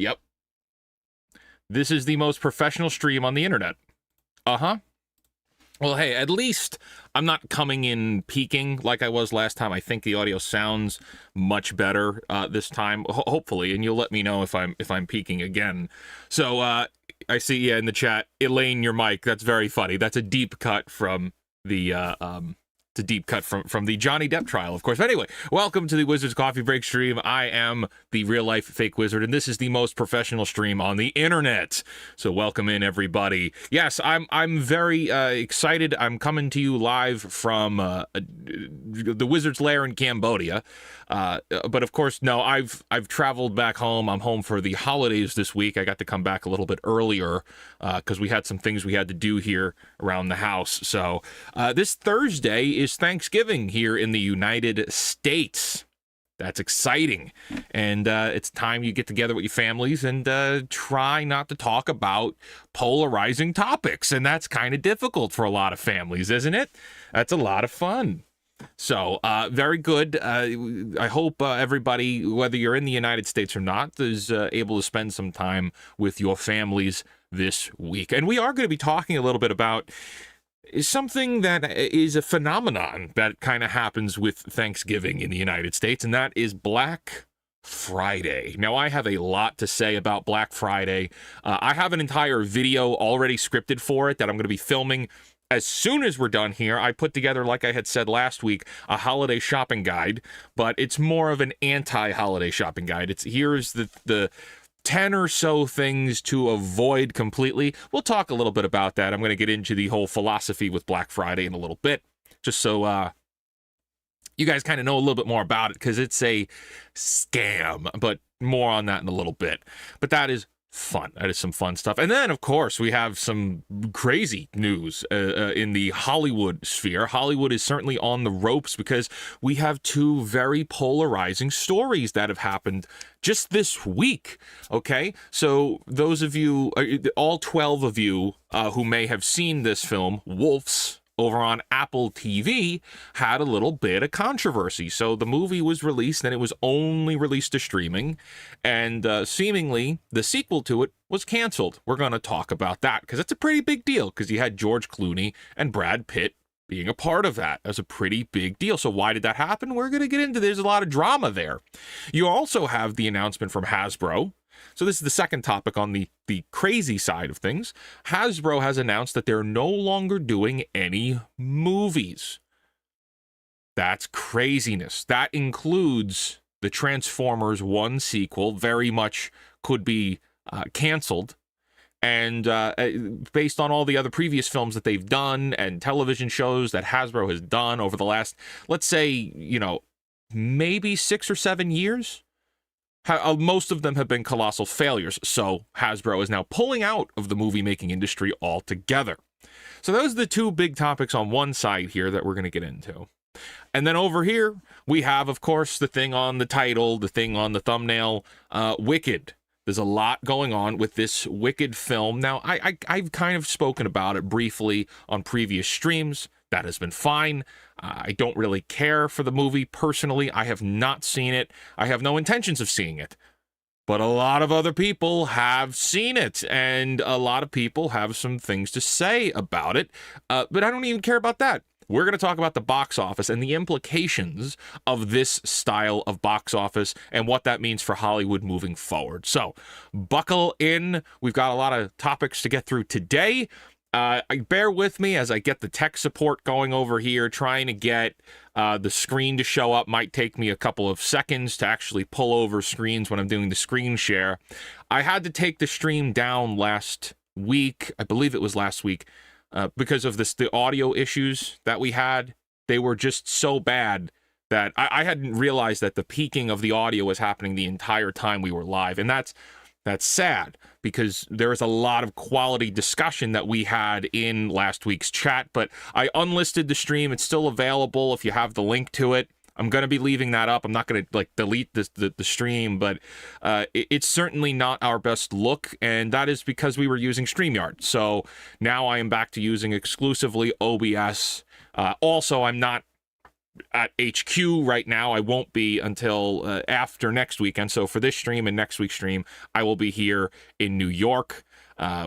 Yep. This is the most professional stream on the internet. Uh-huh. Well, hey, at least I'm not coming in peaking like I was last time. I think the audio sounds much better this time, hopefully, and you'll let me know if I'm peaking again. So I see in the chat, Elaine, your mic. That's very funny. That's a deep cut from the it's a deep cut from the Johnny Depp trial, of course. But anyway, welcome to the Wizards Coffee Break stream. I am the real-life fake wizard, and this is the most professional stream on the internet. So welcome in, everybody. Yes, I'm very excited. I'm coming to you live from the Wizard's Lair in Cambodia. But of course, no, I've traveled back home. I'm home for the holidays this week. I got to come back a little bit earlier because we had some things we had to do here around the house. So this Thursday is Thanksgiving here in the United States. That's exciting. And it's time you get together with your families and try not to talk about polarizing topics. And that's kind of difficult for a lot of families, isn't it? That's a lot of fun. So, very good. I hope everybody, whether you're in the United States or not, is able to spend some time with your families this week. And we are going to be talking a little bit about something that is a phenomenon that kind of happens with Thanksgiving in the United States, and that is Black Friday. Now, I have a lot to say about Black Friday. I have an entire video already scripted for it that I'm going to be filming as soon as we're done here. I put together, like I had said last week, a holiday shopping guide, but it's more of an anti-holiday shopping guide. Here's the 10 or so things to avoid completely. We'll talk a little bit about that. I'm going to get into the whole philosophy with Black Friday in a little bit, just so you guys kind of know a little bit more about it, because it's a scam, but more on that in a little bit. But that is fun. That is some fun stuff. And then, of course, we have some crazy news in the Hollywood sphere. Hollywood is certainly on the ropes because we have two very polarizing stories that have happened just this week. Okay, so those of you, all 12 of you who may have seen this film, Wolves, over on Apple TV, had a little bit of controversy. So the movie was released, and it was only released to streaming, and seemingly the sequel to it was canceled. We're going to talk about that because it's a pretty big deal, because you had George Clooney and Brad Pitt being a part of that. That's a pretty big deal. So why did that happen? We're going to get into. There's a lot of drama there. You also have the announcement from Hasbro. So this is the second topic on the crazy side of things. Hasbro has announced that they're no longer doing any movies. That's craziness. That includes the Transformers 1 sequel, very much could be canceled. And based on all the other previous films that they've done and television shows that Hasbro has done over the last, let's say, maybe 6 or 7 years, most of them have been colossal failures. So Hasbro is now pulling out of the movie-making industry altogether. So those are the two big topics on one side here that we're going to get into. And then over here, we have, of course, the thing on the title, the thing on the thumbnail, Wicked. There's a lot going on with this Wicked film. Now, I've kind of spoken about it briefly on previous streams. That has been fine. I don't really care for the movie personally. I have not seen it. I have no intentions of seeing it. But a lot of other people have seen it, and a lot of people have some things to say about it. But I don't even care about that. We're going to talk about the box office and the implications of this style of box office and what that means for Hollywood moving forward. So buckle in. We've got a lot of topics to get through today. Bear with me as I get the tech support going over here. Trying to get the screen to show up might take me a couple of seconds to actually pull over screens when I'm doing the screen share. I had to take the stream down last week. I believe it was last week. Because of the audio issues that we had. They were just so bad that I hadn't realized that the peaking of the audio was happening the entire time we were live. And that's sad, because there is a lot of quality discussion that we had in last week's chat. But I unlisted the stream. It's still available if you have the link to it. I'm going to be leaving that up. I'm not going to delete the stream, but it's certainly not our best look, and that is because we were using StreamYard. So now I am back to using exclusively OBS. Also, I'm not at HQ right now. I won't be until after next weekend. So for this stream and next week's stream, I will be here in New York,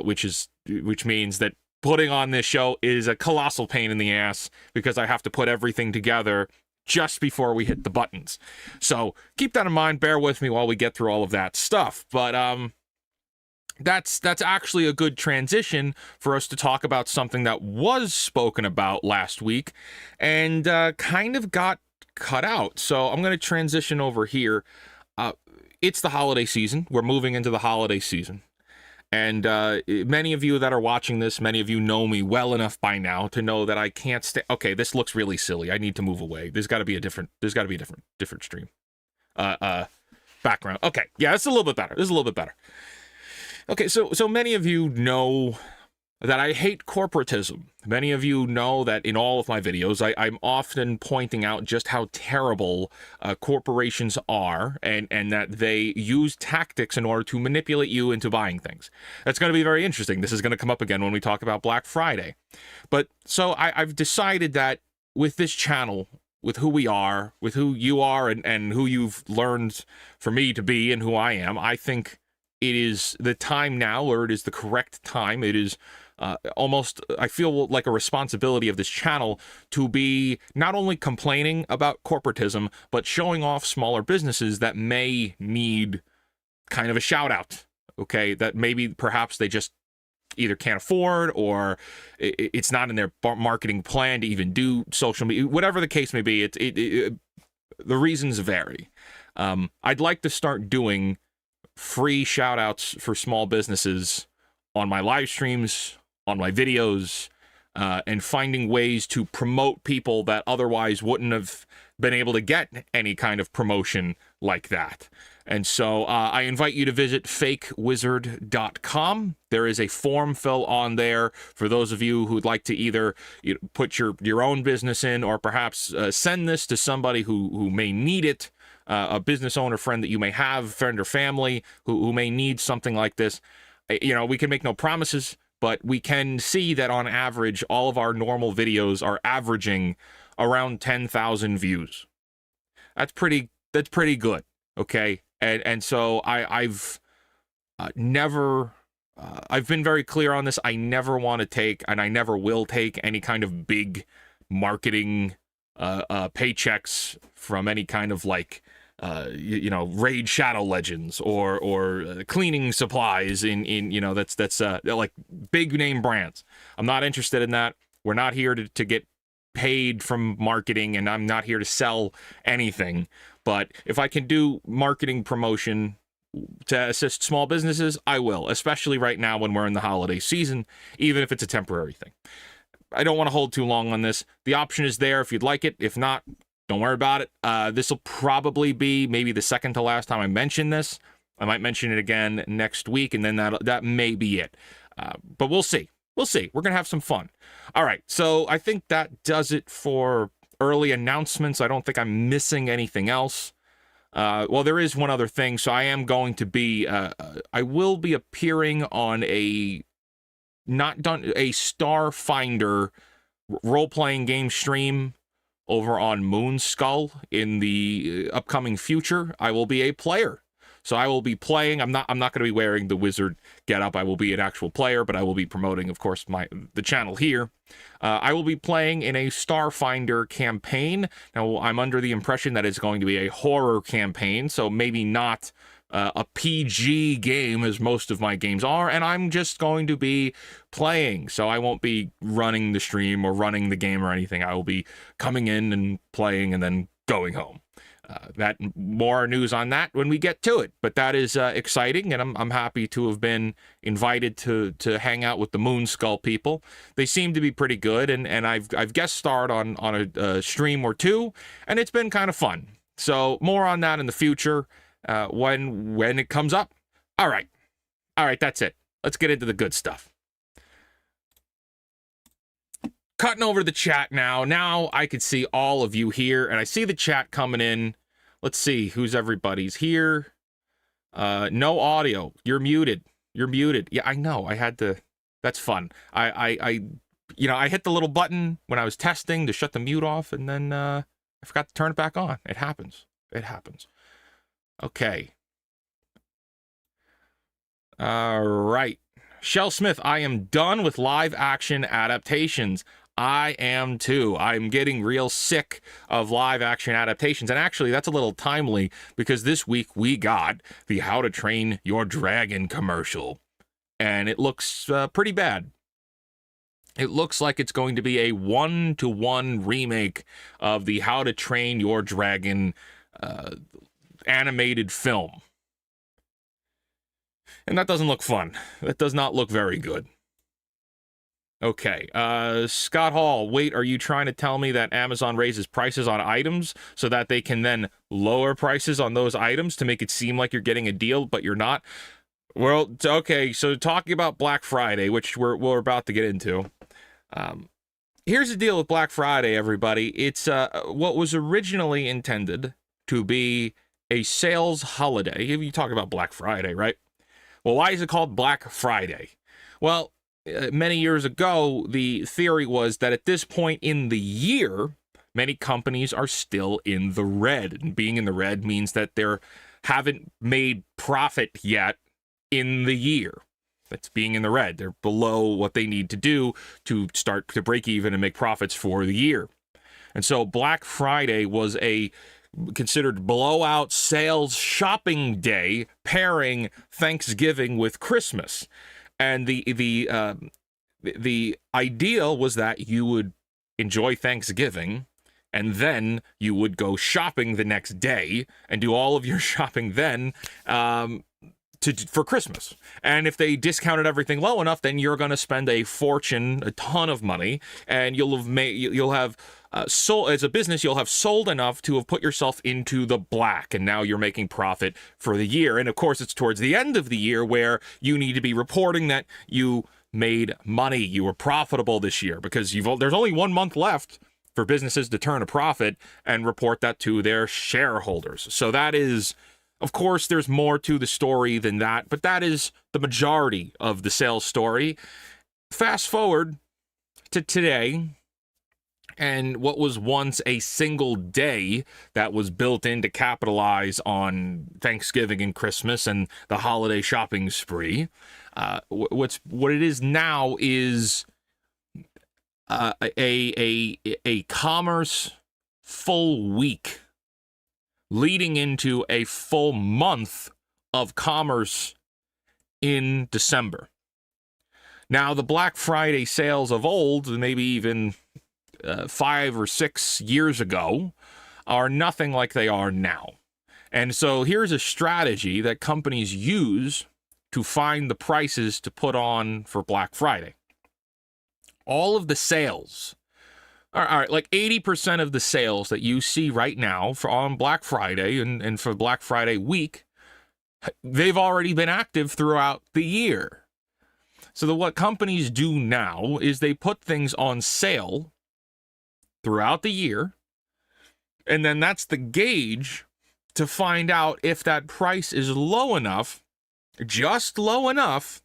which means that putting on this show is a colossal pain in the ass because I have to put everything together just before we hit the buttons. So keep that in mind. Bear with me while we get through all of that stuff. But that's actually a good transition for us to talk about something that was spoken about last week and kind of got cut out. So I'm going to transition over here. It's the holiday season. We're moving into the holiday season. And many of you that are watching this, many of you know me well enough by now to know that I can't stay. Okay, this looks really silly. I need to move away. There's got to be a different stream. Background. Okay, yeah, it's a little bit better. This is a little bit better. Okay, so many of you know that I hate corporatism. Many of you know that in all of my videos, I'm often pointing out just how terrible corporations are and that they use tactics in order to manipulate you into buying things. That's going to be very interesting. This is going to come up again when we talk about Black Friday. But so I've decided that with this channel, with who we are, with who you are and who you've learned for me to be and who I am, I think it is the time now, or it is the correct time. It is almost, I feel like a responsibility of this channel to be not only complaining about corporatism, but showing off smaller businesses that may need kind of a shout out, okay? That maybe perhaps they just either can't afford or it's not in their marketing plan to even do social media, whatever the case may be. The reasons vary. I'd like to start doing free shout outs for small businesses on my live streams, on my videos, and finding ways to promote people that otherwise wouldn't have been able to get any kind of promotion like that. And so I invite you to visit fakewizard.com. There is a form fill on there for those of you who'd like to either put your own business in or perhaps send this to somebody who may need it. A business owner friend that you may have, friend or family who may need something like this. We can make no promises, but we can see that on average, all of our normal videos are averaging around 10,000 views. That's pretty good, okay? And so I've never, I've been very clear on this. I never want to take, and I never will take any kind of big marketing paychecks from any kind of like Raid Shadow Legends or cleaning supplies in that's like big name brands. I'm not interested in that. We're not here to get paid from marketing, and I'm not here to sell anything. But if I can do marketing promotion to assist small businesses, I will, especially right now when we're in the holiday season, even if it's a temporary thing. I don't want to hold too long on this. The option is there if you'd like it. If not, don't worry about it. This will probably be maybe the second to last time I mention this. I might mention it again next week, and then that may be it. But we'll see. We'll see. We're going to have some fun. All right, so I think that does it for early announcements. I don't think I'm missing anything else. Well, there is one other thing. So I am going to be, I will be appearing on a Starfinder role-playing game stream over on Moonskull in the upcoming future. I will be a player. So I will be playing. I'm not going to be wearing the wizard getup. I will be an actual player, but I will be promoting, of course, the channel here. I will be playing in a Starfinder campaign. Now, I'm under the impression that it's going to be a horror campaign, so maybe not a PG game as most of my games are, and I'm just going to be playing. So I won't be running the stream or running the game or anything. I will be coming in and playing and then going home. That more news on that when we get to it, but that is exciting, and I'm happy to have been invited to hang out with the Moonskull people. They seem to be pretty good, and I've guest starred on a stream or two, and it's been kind of fun. So more on that in the future when it comes up. All right, that's it. Let's get into the good stuff. Cutting over to the chat now. Now I could see all of you here, and I see the chat coming in. Let's see who's everybody's here. No audio. You're muted. Yeah, I know. I had to. That's fun. I hit the little button when I was testing to shut the mute off, and then I forgot to turn it back on. It happens. It happens. Okay. All right. Shell Smith, I am done with live action adaptations. I am too. I'm getting real sick of live action adaptations. And actually, that's a little timely because this week we got the How to Train Your Dragon commercial. And it looks pretty bad. It looks like it's going to be a 1-to-1 remake of the How to Train Your Dragon animated film. And that doesn't look fun. That does not look very good. Okay, Scott Hall, wait, are you trying to tell me that Amazon raises prices on items so that they can then lower prices on those items to make it seem like you're getting a deal, but you're not? Well, okay, so talking about Black Friday, which we're about to get into. Here's the deal with Black Friday, everybody. It's what was originally intended to be a sales holiday. You talk about Black Friday, right? Well, why is it called Black Friday? Well, many years ago, the theory was that at this point in the year, many companies are still in the red. And being in the red means that they haven't made profit yet in the year. That's being in the red. They're below what they need to do to start to break even and make profits for the year. And so Black Friday was a considered blowout sales shopping day pairing Thanksgiving with Christmas. And the ideal was that you would enjoy Thanksgiving and then you would go shopping the next day and do all of your shopping then for Christmas. And if they discounted everything low enough, then you're going to spend a fortune, a ton of money, and you'll have sold as a business. You'll have sold enough to have put yourself into the black, and now you're making profit for the year. And of course, it's towards the end of the year where you need to be reporting that you made money, you were profitable this year, because there's only 1 month left for businesses to turn a profit and report that to their shareholders. So that is. Of course, there's more to the story than that, but that is the majority of the sales story. Fast forward to today, and what was once a single day that was built in to capitalize on Thanksgiving and Christmas and the holiday shopping spree. What it is now is a commerce full week, leading into a full month of commerce in December. Now, the Black Friday sales of old, maybe even 5 or 6 years ago, are nothing like they are now. And so here's a strategy that companies use to find the prices to put on for Black Friday. All of the sales, all right, like 80% of the sales that you see right now on Black Friday and for Black Friday week, they've already been active throughout the year. So what companies do now is they put things on sale throughout the year, and then that's the gauge to find out if that price is low enough, just low enough,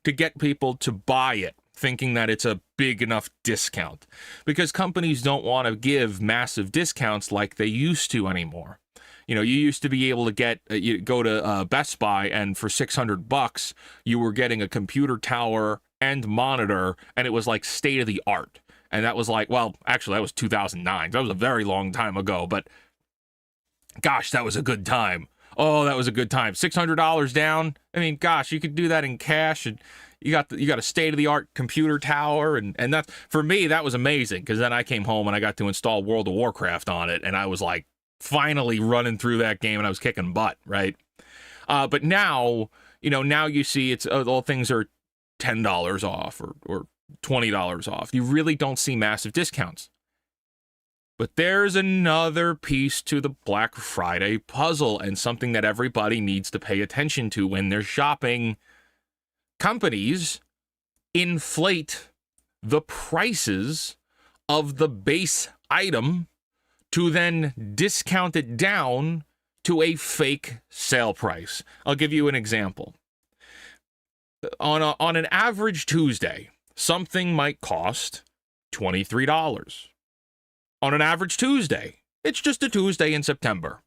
to get people to buy it, thinking that it's a big enough discount, because companies don't want to give massive discounts like they used to anymore. You know, you used to be able to you go to Best Buy, and for $600, you were getting a computer tower and monitor, and it was like state of the art. And that was like, well, actually, that was 2009. That was a very long time ago, but gosh, that was a good time. Oh, that was a good time. $600 down. I mean, gosh, you could do that in cash, and you got a state-of-the-art computer tower, and that, for me, that was amazing, because then I came home and I got to install World of Warcraft on it, and I was like finally running through that game, and I was kicking butt, right? But now, now you see it's all things are $10 off or $20 off. You really don't see massive discounts. But there's another piece to the Black Friday puzzle, and something that everybody needs to pay attention to when they're shopping. Companies inflate the prices of the base item to then discount it down to a fake sale price. I'll give you an example. On an average Tuesday, something might cost $23. On an average Tuesday. It's just a Tuesday in September.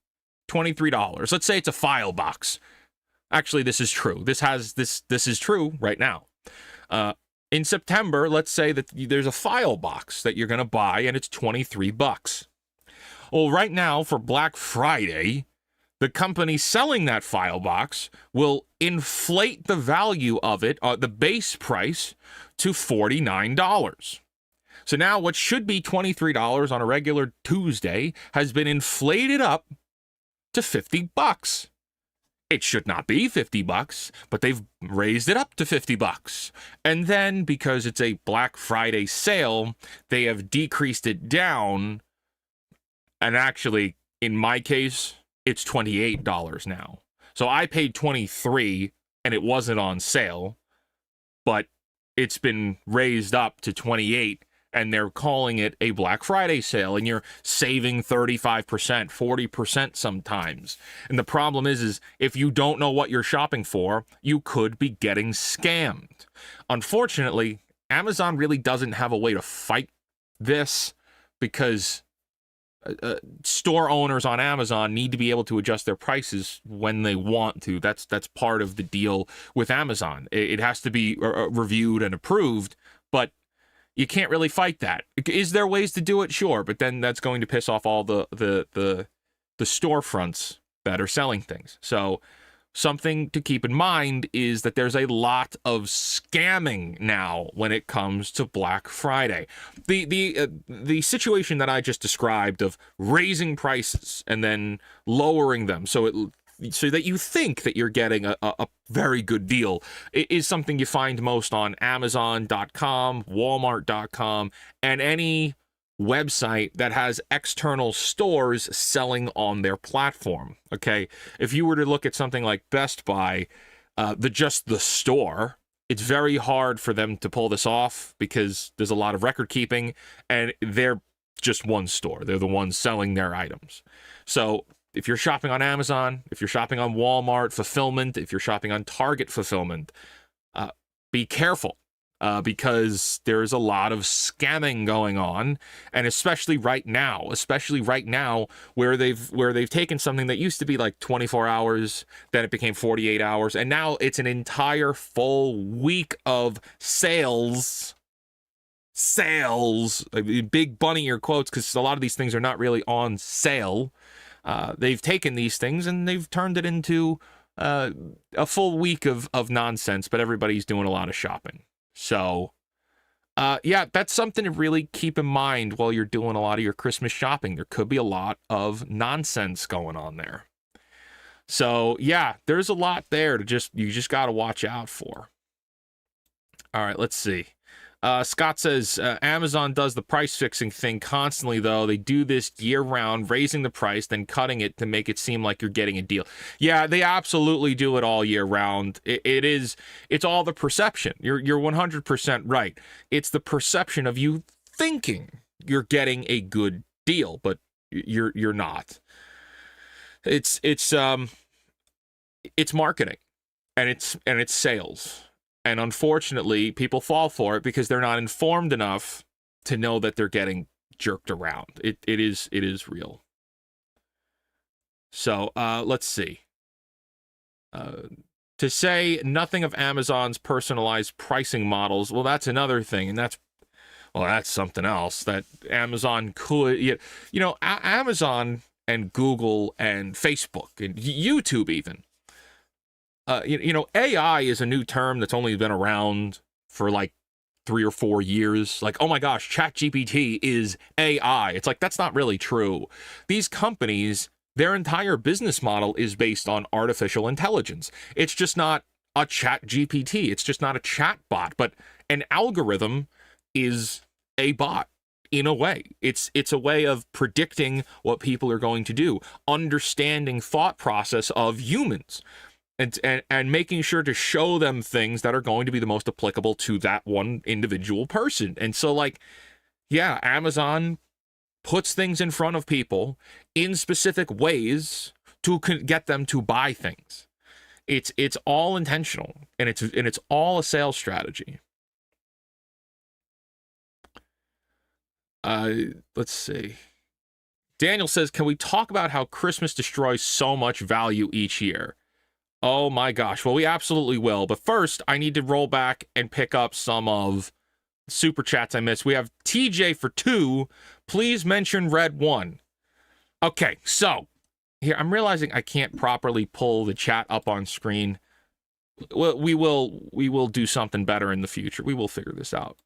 $23. Let's say it's a file box. Actually, this is true. This is true right now. In September, let's say that there's a file box that you're going to buy and it's $23. Well, right now for Black Friday, the company selling that file box will inflate the value of it, the base price, to $49. So now what should be $23 on a regular Tuesday has been inflated up to $50. It should not be $50, but they've raised it up to $50. And then, because it's a Black Friday sale, they have decreased it down. And actually, in my case, it's $28 now. So I paid $23 and it wasn't on sale, but it's been raised up to $28. And they're calling it a Black Friday sale, and you're saving 35%, 40% sometimes. And the problem is if you don't know what you're shopping for, you could be getting scammed. Unfortunately, Amazon really doesn't have a way to fight this, because store owners on Amazon need to be able to adjust their prices when they want to. That's part of the deal with Amazon. It has to be reviewed and approved, but you can't really fight that. Is there ways to do it? Sure, but then that's going to piss off all the storefronts that are selling things. So something to keep in mind is that there's a lot of scamming now when it comes to Black Friday. The situation that I just described of raising prices and then lowering them so that you think that you're getting a very good deal is something you find most on Amazon.com, Walmart.com, and any website that has external stores selling on their platform. Okay, if you were to look at something like Best Buy, just the store, it's very hard for them to pull this off because there's a lot of record keeping, and they're just one store. They're the ones selling their items. So if you're shopping on Amazon, if you're shopping on Walmart fulfillment, if you're shopping on Target fulfillment, be careful because there's a lot of scamming going on, and especially right now where they've taken something that used to be like 24 hours, then it became 48 hours, and now it's an entire full week of sales. Big bunny ear quotes, because a lot of these things are not really on sale. They've taken these things and they've turned it into a full week of nonsense, but everybody's doing a lot of shopping. So, yeah, that's something to really keep in mind while you're doing a lot of your Christmas shopping. There could be a lot of nonsense going on there. So, yeah, there's a lot there you just got to watch out for. All right, let's see. Scott says, Amazon does the price fixing thing constantly, though. They do this year round, raising the price, then cutting it to make it seem like you're getting a deal. Yeah, they absolutely do it all year round. It's all the perception. You're 100% right. It's the perception of you thinking you're getting a good deal, but you're not. It's marketing, and it's sales. And unfortunately, people fall for it because they're not informed enough to know that they're getting jerked around. It is real. So let's see. To say nothing of Amazon's personalized pricing models, well, that's another thing, and that's something else that Amazon could. Amazon and Google and Facebook and YouTube even. AI is a new term that's only been around for like 3 or 4 years. Like, oh my gosh, ChatGPT is AI. It's like, that's not really true. These companies, their entire business model is based on artificial intelligence. It's just not a ChatGPT. It's just not a chat bot, but an algorithm is a bot. In a way, it's a way of predicting what people are going to do, understanding thought process of humans. And making sure to show them things that are going to be the most applicable to that one individual person. And so, like, yeah, Amazon puts things in front of people in specific ways to get them to buy things. It's all intentional, and it's all a sales strategy. Let's see. Daniel says, can we talk about how Christmas destroys so much value each year? Oh my gosh. Well, we absolutely will. But first, I need to roll back and pick up some of super chats I missed. We have TJ for 2. Please mention Red 1. Okay, so here I'm realizing I can't properly pull the chat up on screen. Well, we will do something better in the future. We will figure this out.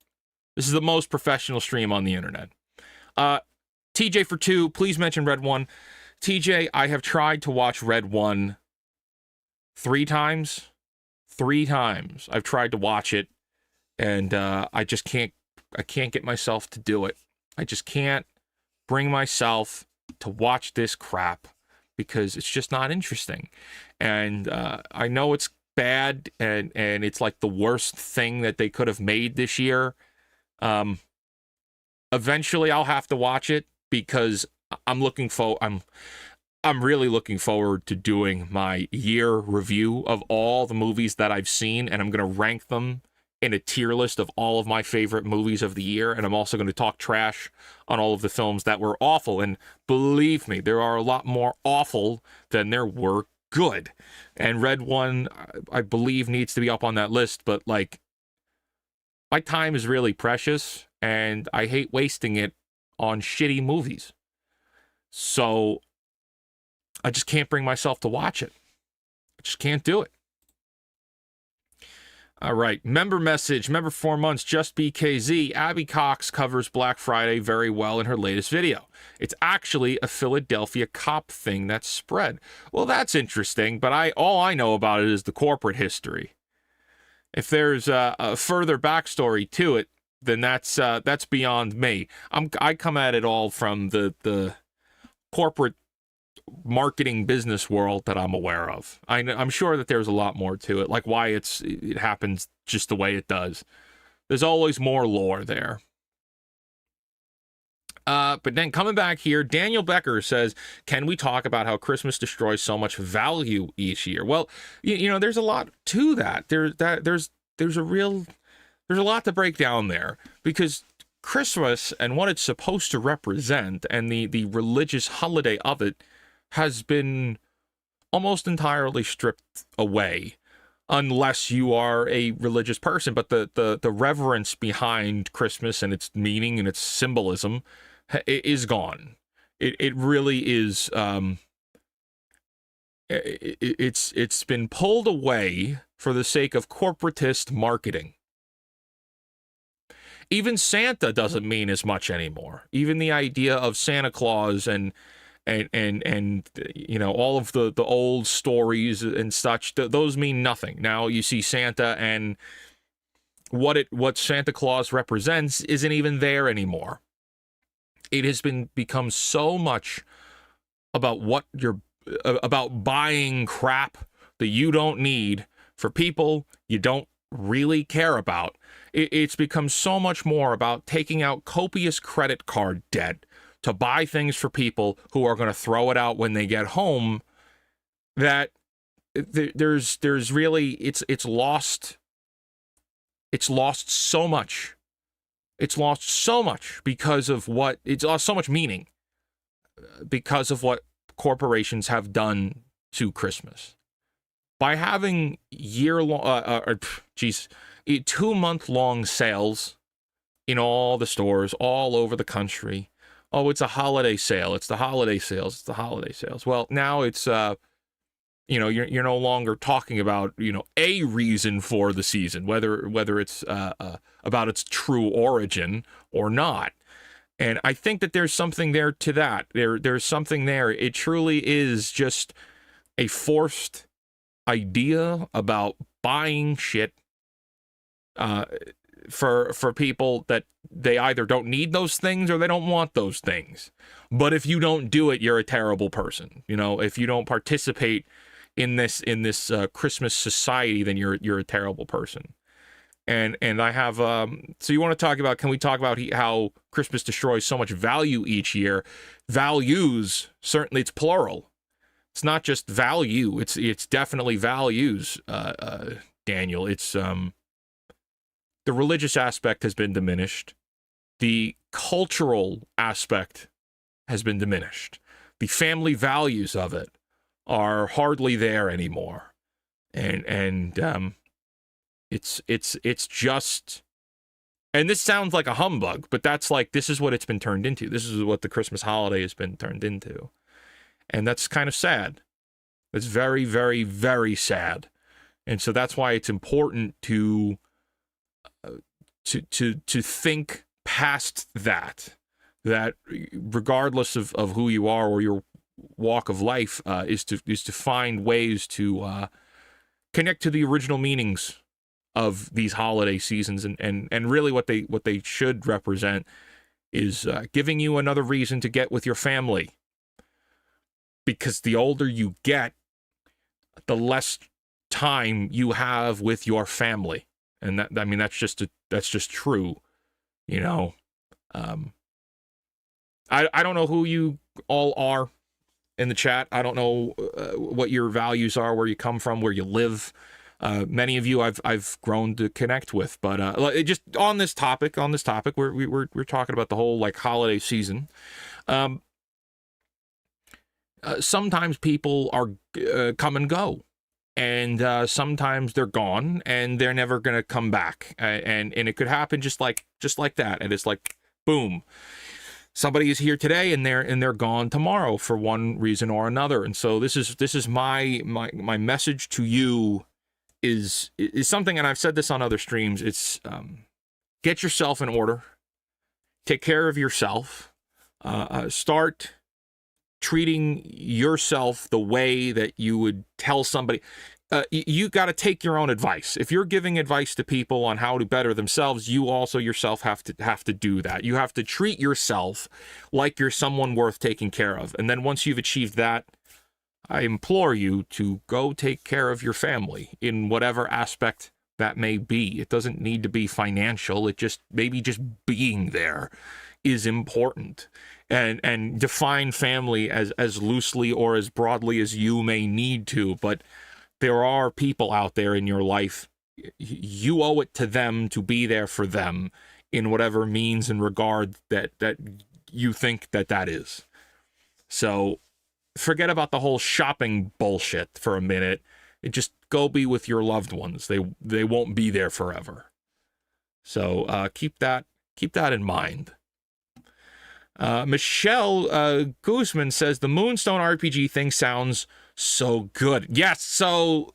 This is the most professional stream on the internet. TJ for 2, please mention Red 1. TJ, I have tried to watch Red 1 3 times. 3 times. I've tried to watch it, and I just can't get myself to do it. I just can't bring myself to watch this crap because it's just not interesting. And I know it's bad, and it's like the worst thing that they could have made this year. Eventually I'll have to watch it because I'm really looking forward to doing my year review of all the movies that I've seen, and I'm going to rank them in a tier list of all of my favorite movies of the year, and I'm also going to talk trash on all of the films that were awful, and believe me, there are a lot more awful than there were good, and Red 1, I believe, needs to be up on that list, but, like, my time is really precious, and I hate wasting it on shitty movies. So I just can't bring myself to watch it. I just can't do it. All right. Member message. Member 4 months. Just BKZ. Abby Cox covers Black Friday very well in her latest video. It's actually a Philadelphia cop thing that's spread. Well, that's interesting, but all I know about it is the corporate history. If there's a further backstory to it, then that's beyond me. I come at it all from the corporate marketing business world that I'm aware of. I'm sure that there's a lot more to it, like why it happens just the way it does. There's always more lore there. But then coming back here, Daniel Becker says, can we talk about how Christmas destroys so much value each year? Well, you know, there's a lot to that. There's a lot to break down there, because Christmas and what it's supposed to represent and the religious holiday of it has been almost entirely stripped away, unless you are a religious person. But the reverence behind Christmas and its meaning and its symbolism is gone. It really is. It's been pulled away for the sake of corporatist marketing. Even Santa doesn't mean as much anymore. Even the idea of Santa Claus and you know, all of the old stories and such, those mean nothing. Now you see Santa, and what Santa Claus represents isn't even there anymore. It has become so much about about buying crap that you don't need for people you don't really care about. It's become so much more about taking out copious credit card debt to buy things for people who are going to throw it out when they get home, that there's really, it's lost so much. It's lost so much because of it's lost so much meaning because of what corporations have done to Christmas. By having 2-month-long sales in all the stores all over the country. Oh, it's a holiday sale. It's the holiday sales. It's the holiday sales. Well, now it's you know, you're no longer talking about, you know, a reason for the season, whether it's about its true origin or not. And I think that there's something there to that. There's something there. It truly is just a forced idea about buying shit for people that they either don't need those things or they don't want those things. But if you don't do it, you're a terrible person. You know, if you don't participate in this Christmas society, then you're a terrible person. And I have so you want to talk about, can we talk about how Christmas destroys so much value each year? Values, certainly, it's plural. It's not just value. It's definitely values, Daniel. It's the religious aspect has been diminished. The cultural aspect has been diminished. The family values of it are hardly there anymore. And it's just, and this sounds like a humbug, but this is what it's been turned into. This is what the Christmas holiday has been turned into. And that's kind of sad. It's very, very, very sad. And so that's why it's important to think past that regardless of who you are or your walk of life, is to find ways to connect to the original meanings of these holiday seasons, and really what they should represent is giving you another reason to get with your family. Because the older you get, the less time you have with your family, and that's just true, you know. I don't know who you all are in the chat. I don't know what your values are, where you come from, where you live. Many of you I've grown to connect with, but just on this topic, we're talking about the whole like holiday season. Sometimes people are come and go, and sometimes they're gone and they're never gonna come back, and it could happen just like that, and it's like boom. Somebody is here today and they're gone tomorrow for one reason or another. And so this is my message to you is something, and I've said this on other streams. It's get yourself in order, take care of yourself, start treating yourself the way that you would tell somebody. You got to take your own advice. If you're giving advice to people on how to better themselves, you also yourself have to do that. You have to treat yourself like you're someone worth taking care of. And then once you've achieved that, I implore you to go take care of your family in whatever aspect that may be. It doesn't need to be financial. It just maybe just being there is important. And define family as loosely or as broadly as you may need to, but there are people out there in your life. You owe it to them to be there for them in whatever means and regard that you think that is. So forget about the whole shopping bullshit for a minute. And just go be with your loved ones. They won't be there forever. So keep that in mind. Michelle Guzman says the Moonstone RPG thing sounds so good. Yes. So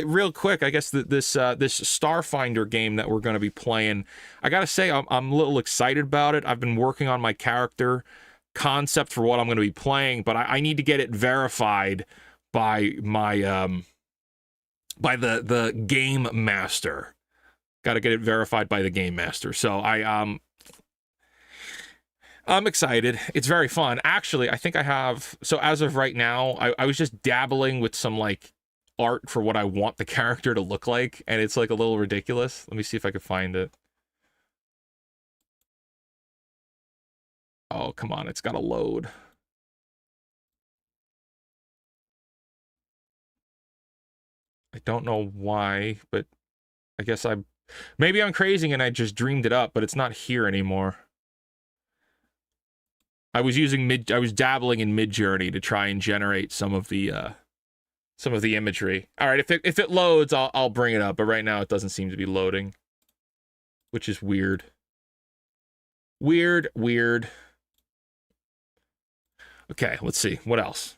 real quick, I guess this Starfinder game that we're going to be playing, I gotta say I'm a little excited about it. I've been working on my character concept for what I'm going to be playing, but I need to get it verified by my by the game master. Got to get it verified by the game master. So I'm excited. It's very fun. Actually, I think I have... So as of right now, I was just dabbling with some, like, art for what I want the character to look like, and it's, like, a little ridiculous. Let me see if I can find it. Oh, come on. It's got to load. I don't know why, but I guess maybe I'm crazy and I just dreamed it up, but it's not here anymore. I was dabbling in Midjourney to try and generate some of the imagery. All right, if it loads, I'll bring it up. But right now, it doesn't seem to be loading, which is weird. Weird. Okay, let's see what else.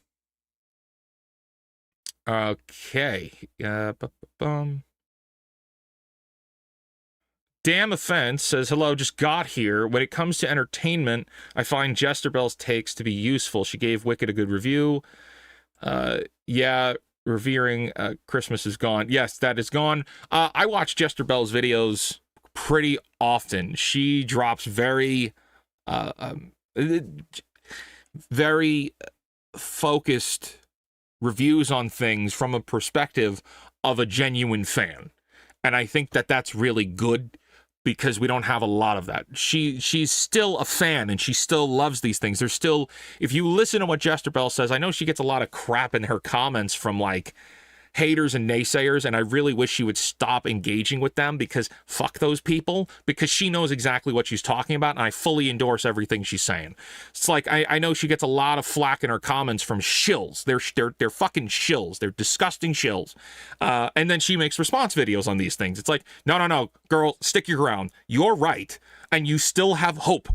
Okay, Damn Offense says, hello, just got here. When it comes to entertainment, I find Jester Bell's takes to be useful. She gave Wicked a good review. Yeah, revering Christmas is gone. Yes, that is gone. I watch Jester Bell's videos pretty often. She drops very focused reviews on things from a perspective of a genuine fan. And I think that's really good, because we don't have a lot of that. She's still a fan, and she still loves these things. There's still, if you listen to what Jester Bell says, I know she gets a lot of crap in her comments from, like, haters and naysayers, and I really wish she would stop engaging with them, because fuck those people, because she knows exactly what she's talking about, and I fully endorse everything she's saying. It's like, I know she gets a lot of flack in her comments from shills. They're fucking shills. They're disgusting shills. And then she makes response videos on these things. It's like, no, girl, stick your ground. You're right, and you still have hope.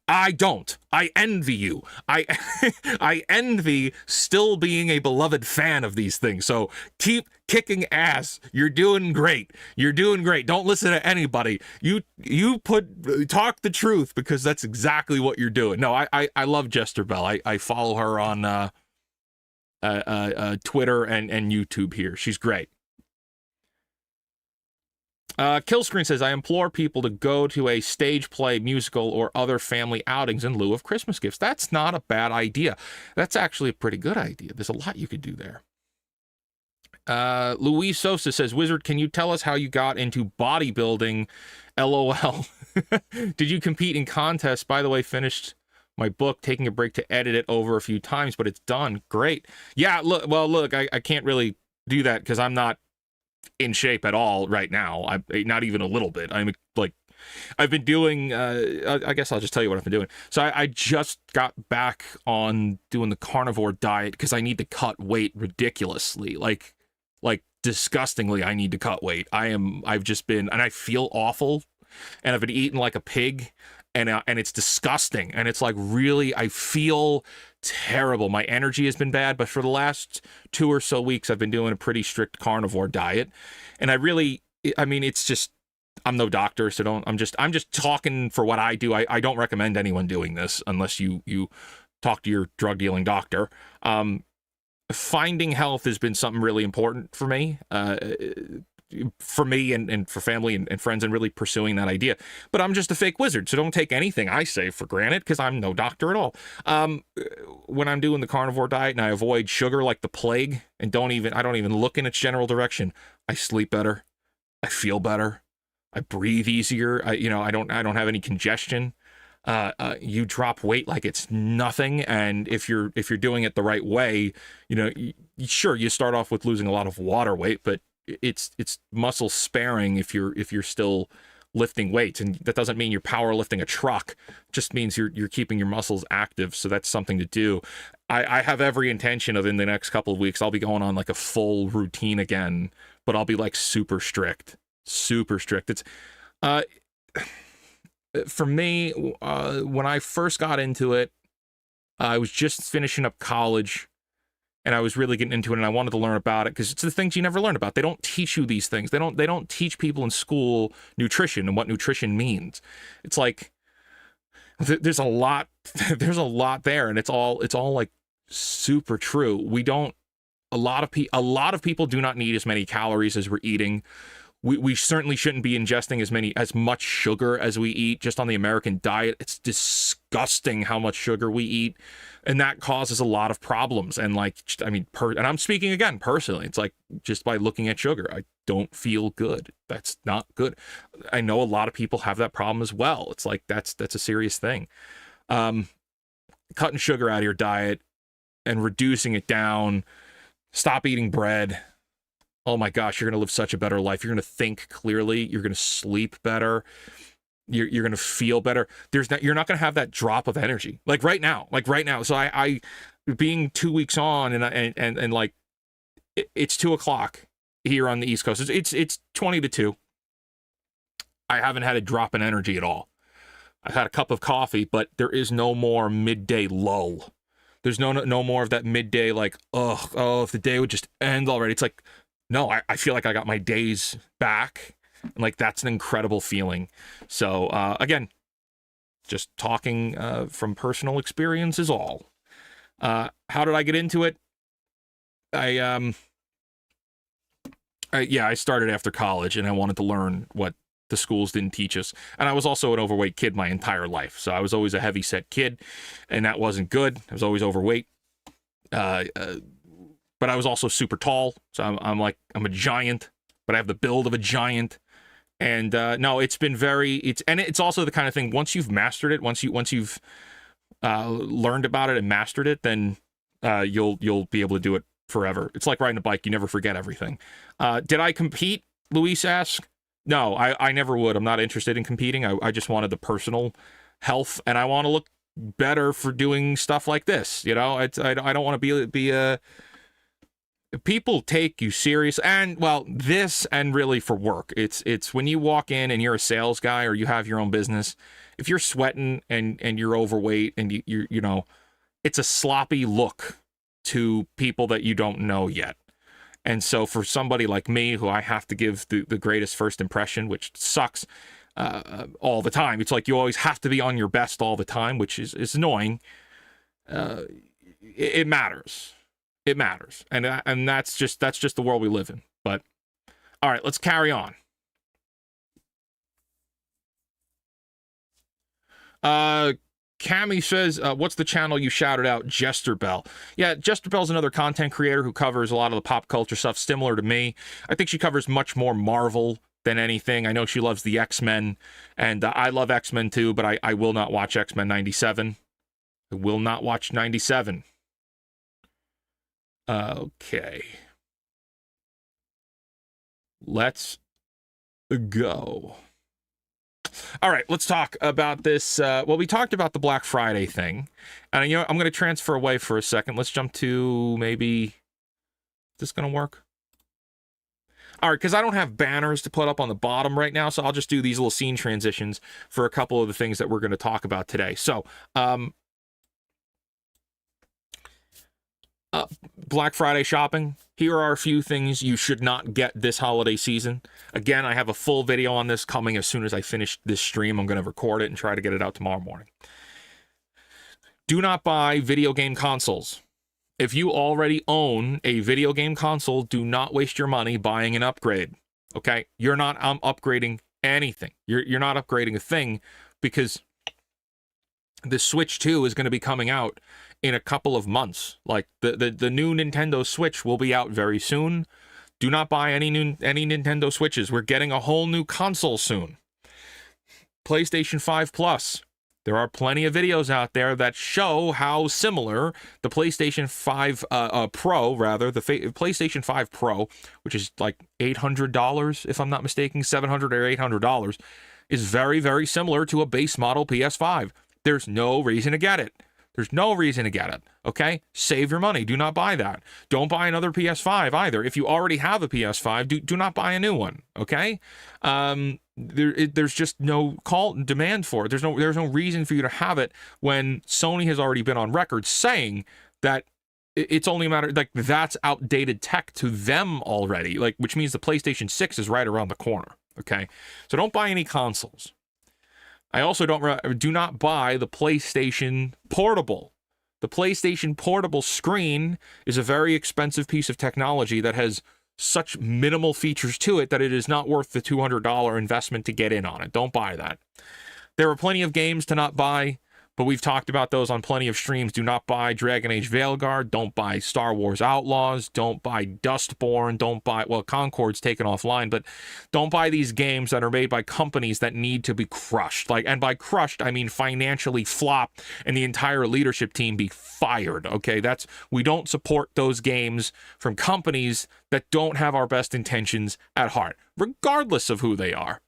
I don't. I envy you. I envy still being a beloved fan of these things. So keep kicking ass. You're doing great. You're doing great. Don't listen to anybody. You talk the truth, because that's exactly what you're doing. No, I love Jester Bell. I follow her on Twitter and YouTube here. She's great. Killscreen says, I implore people to go to a stage play, musical, or other family outings in lieu of Christmas gifts. That's not a bad idea. That's actually a pretty good idea. There's a lot you could do there. Luis Sosa says, Wizard, can you tell us how you got into bodybuilding? LOL. Did you compete in contests? By the way, finished my book, taking a break to edit it over a few times, but it's done. Great. Yeah, look, I can't really do that because I'm not in shape at all right now. I'm not even a little bit. I'm like, I've been doing, I guess I'll just tell you what I've been doing. So I just got back on doing the carnivore diet because I need to cut weight ridiculously. Like disgustingly, I need to cut weight. I've just been, and I feel awful, and I've been eating like a pig, and it's disgusting. And it's like, really, I feel terrible. My energy has been bad, but for the last 2 or so weeks, I've been doing a pretty strict carnivore diet. And it's just, I'm no doctor, so I'm just talking for what I do. I don't recommend anyone doing this unless you talk to your drug dealing doctor. Finding health has been something really important for me. For me and for family and friends, and really pursuing that idea. But I'm just a fake wizard, so don't take anything I say for granted, because I'm no doctor at all. When I'm doing the carnivore diet and I avoid sugar like the plague, and I don't even look in its general direction, I sleep better, I feel better, I breathe easier, I don't have any congestion. You drop weight like it's nothing, and if you're doing it the right way, sure, you start off with losing a lot of water weight, but it's muscle sparing if you're still lifting weights. And that doesn't mean you're power lifting a truck, it just means you're keeping your muscles active. So that's something to do. I have every intention of, in the next couple of weeks, I'll be going on like a full routine again, but I'll be like super strict. It's for me, when I first got into it, I was just finishing up college, and I was really getting into it, and I wanted to learn about it because it's the things you never learn about. They don't teach you these things. They don't teach people in school nutrition and what nutrition means. It's like there's a lot there, and it's all like super true. A lot of people do not need as many calories as we're eating. We certainly shouldn't be ingesting as much sugar as we eat just on the American diet. It's disgusting how much sugar we eat, and that causes a lot of problems. And and I'm speaking again personally. It's like, just by looking at sugar, I don't feel good. That's not good. I know a lot of people have that problem as well. It's like that's a serious thing. Cutting sugar out of your diet and reducing it down. Stop eating bread. Oh my gosh, you're going to live such a better life. You're going to think clearly. You're going to sleep better. You're going to feel better. You're not going to have that drop of energy like right now. So I being 2 weeks on, and like it's 2:00 here on the East Coast. It's 20 to 2. I haven't had a drop in energy at all. I've had a cup of coffee, but there is no more midday lull. There's no more of that midday like, if the day would just end already. It's like, no, I feel like I got my days back, and like that's an incredible feeling. So again, just talking from personal experience is all. How did I get into it? I started after college, and I wanted to learn what the schools didn't teach us. And I was also an overweight kid my entire life, so I was always a heavy set kid, and that wasn't good. I was always overweight. But I was also super tall, so I'm a giant, but I have the build of a giant. And no, it's been it's also the kind of thing, once you've mastered it, once you've learned about it and mastered it, then you'll be able to do it forever. It's like riding a bike. You never forget everything. Did I compete? Luis asks. No, I never would. I'm not interested in competing. I just wanted the personal health, and I want to look better for doing stuff like this. You know, I don't want to be a... People take you serious, and well, this and really for work. It's when you walk in and you're a sales guy or you have your own business. If you're sweating and you're overweight and you know, it's a sloppy look to people that you don't know yet. And so for somebody like me, who I have to give the greatest first impression, which sucks all the time. It's like you always have to be on your best all the time, which is annoying. It matters. It matters. And that's just the world we live in. But all right, let's carry on. Cammy says, what's the channel you shouted out? Jester Bell. Yeah, Jester Bell's another content creator who covers a lot of the pop culture stuff similar to me. I think she covers much more Marvel than anything. I know she loves the X-Men, and I love X-Men too, but I will not watch X-Men 97. I will not watch 97. Okay. Let's go. All right, let's talk about this. Well, we talked about the Black Friday thing. And, you know, I'm going to transfer away for a second. Let's jump to maybe... Is this going to work? All right, because I don't have banners to put up on the bottom right now, so I'll just do these little scene transitions for a couple of the things that we're going to talk about today. So, Black Friday shopping. Here are a few things you should not get this holiday season. Again, I have a full video on this coming as soon as I finish this stream. I'm going to record it and try to get it out tomorrow morning. Do not buy video game consoles. If you already own a video game console, do not waste your money buying an upgrade. Okay? You're not upgrading anything. You're not upgrading a thing, because the Switch 2 is going to be coming out in a couple of months. Like the new Nintendo Switch will be out very soon. Do not buy any Nintendo Switches. We're getting a whole new console soon. PlayStation 5 Plus. There are plenty of videos out there that show how similar the PlayStation 5 Pro, rather, the PlayStation 5 Pro, which is like $800, if I'm not mistaken, $700 or $800, is very, very similar to a base model PS5. There's no reason to get it. There's no reason to get it, okay? Save your money. Do not buy that. Don't buy another PS5 either. If you already have a PS5, do not buy a new one, okay? There's just no demand for it. There's no reason for you to have it when Sony has already been on record saying that it's only a matter, like, that's outdated tech to them already, like, which means the PlayStation 6 is right around the corner, okay? So don't buy any consoles. I also do not buy the PlayStation Portable. The PlayStation Portable screen is a very expensive piece of technology that has such minimal features to it that it is not worth the $200 investment to get in on it. Don't buy that. There are plenty of games to not buy, but we've talked about those on plenty of streams. Do not buy Dragon Age Veilguard. Don't buy Star Wars Outlaws. Don't buy Dustborn. Don't buy, well, Concord's taken offline, but don't buy these games that are made by companies that need to be crushed. Like, and by crushed, I mean financially flop and the entire leadership team be fired. Okay, we don't support those games from companies that don't have our best intentions at heart, regardless of who they are.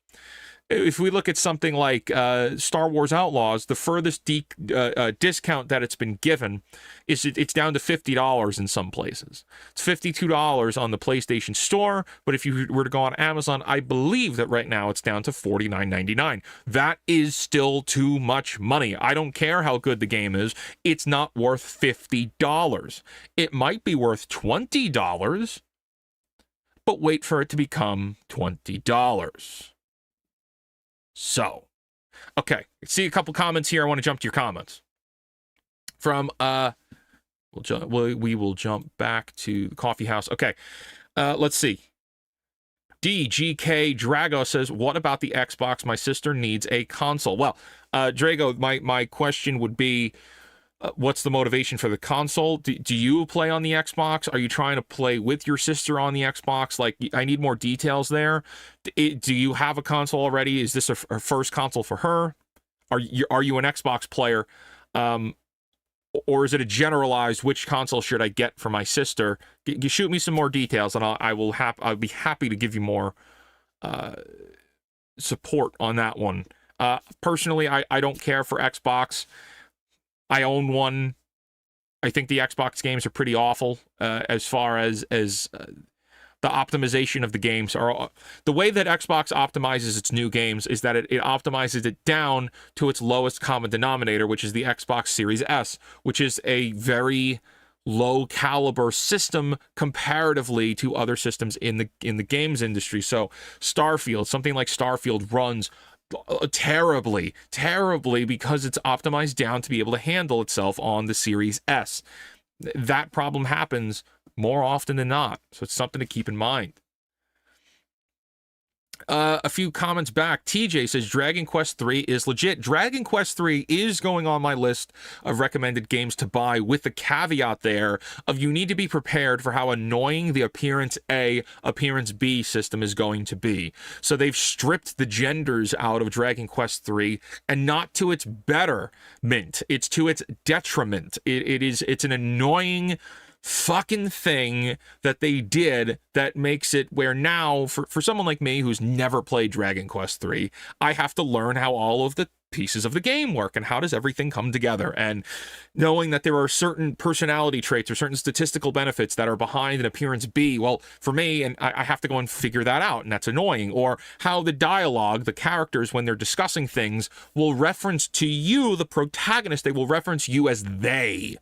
If we look at something like Star Wars Outlaws, the furthest discount that it's been given is it's down to $50 in some places. It's $52 on the PlayStation Store, but if you were to go on Amazon, I believe that right now it's down to $49.99. That is still too much money. I don't care how good the game is. It's not worth $50. It might be worth $20, but wait for it to become $20. So, okay, see a couple comments here. I want to jump to your comments. From, we will jump back to the coffee house. Okay, let's see. DGK Drago says, what about the Xbox? My sister needs a console. Well, Drago, my question would be, what's the motivation for the console? Do you play on the Xbox? Are you trying to play with your sister on the Xbox? Like, I need more details there. Do you have a console already? Is this a first console for her? Are you an Xbox player? or is it a generalized which console should I get for my sister? You shoot me some more details, and I'll be happy to give you more support on that one. Personally, I don't care for Xbox. I own one. I think the Xbox games are pretty awful as far as the optimization of the games are. The way that Xbox optimizes its new games is that it optimizes it down to its lowest common denominator, which is the Xbox Series S, which is a very low caliber system comparatively to other systems in the games industry. So something like Starfield runs terribly because it's optimized down to be able to handle itself on the Series S. That problem happens more often than not, so it's something to keep in mind. A few comments back. TJ says Dragon Quest 3 is legit. Dragon Quest 3 is going on my list of recommended games to buy, with the caveat there of you need to be prepared for how annoying the appearance A, appearance B system is going to be. So they've stripped the genders out of Dragon Quest 3, and not to its betterment. It's to its detriment. It's an annoying fucking thing that they did that makes it where now, for someone like me who's never played Dragon Quest 3, I have to learn how all of the pieces of the game work and how does everything come together, and knowing that there are certain personality traits or certain statistical benefits that are behind an appearance B. Well, for me, and I have to go and figure that out, and that's annoying. Or how the dialogue, the characters, when they're discussing things, will reference to you, the protagonist, they will reference you as they.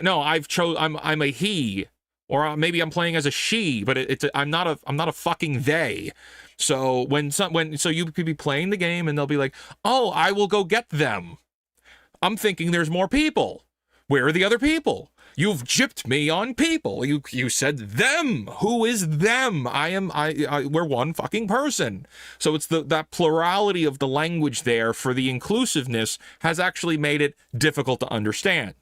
No, I'm a he, or maybe I'm playing as a she, but I'm not a fucking they. So so you could be playing the game and they'll be like, "Oh, I will go get them." I'm thinking there's more people. Where are the other people? You've gypped me on people. You said them. Who is them? We're one fucking person. So it's that plurality of the language there for the inclusiveness has actually made it difficult to understand.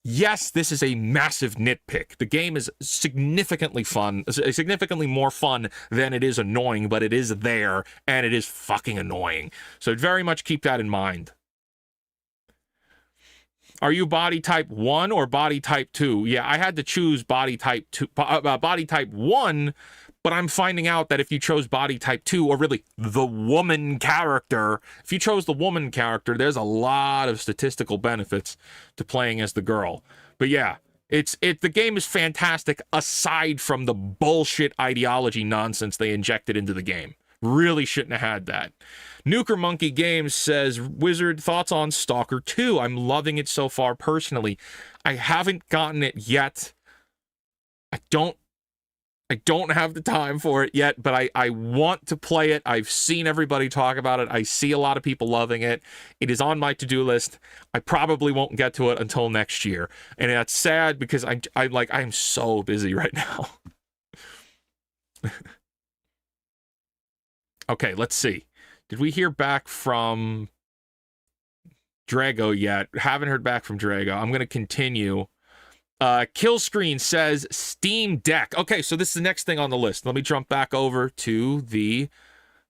Yes, this is a massive nitpick. The game is significantly more fun than it is annoying, but it is there, and it is fucking annoying. So very much keep that in mind. Are you body type 1 or body type 2? Yeah, I had to choose body type 1, but I'm finding out that if you chose body type 2, or really the woman character, if you chose the woman character, there's a lot of statistical benefits to playing as the girl. But yeah, the game is fantastic aside from the bullshit ideology nonsense they injected into the game. Really shouldn't have had that. Nuker Monkey Games says, Wizard, thoughts on Stalker 2? I'm loving it so far personally. I haven't gotten it yet. I don't have the time for it yet, but I want to play it. I've seen everybody talk about it. I see a lot of people loving it. It is on my to-do list. I probably won't get to it until next year. And that's sad because I'm so busy right now. Okay, let's see. Did we hear back from Drago yet? Haven't heard back from Drago. I'm going to continue. Killscreen says Steam Deck. Okay, so this is the next thing on the list. Let me jump back over to the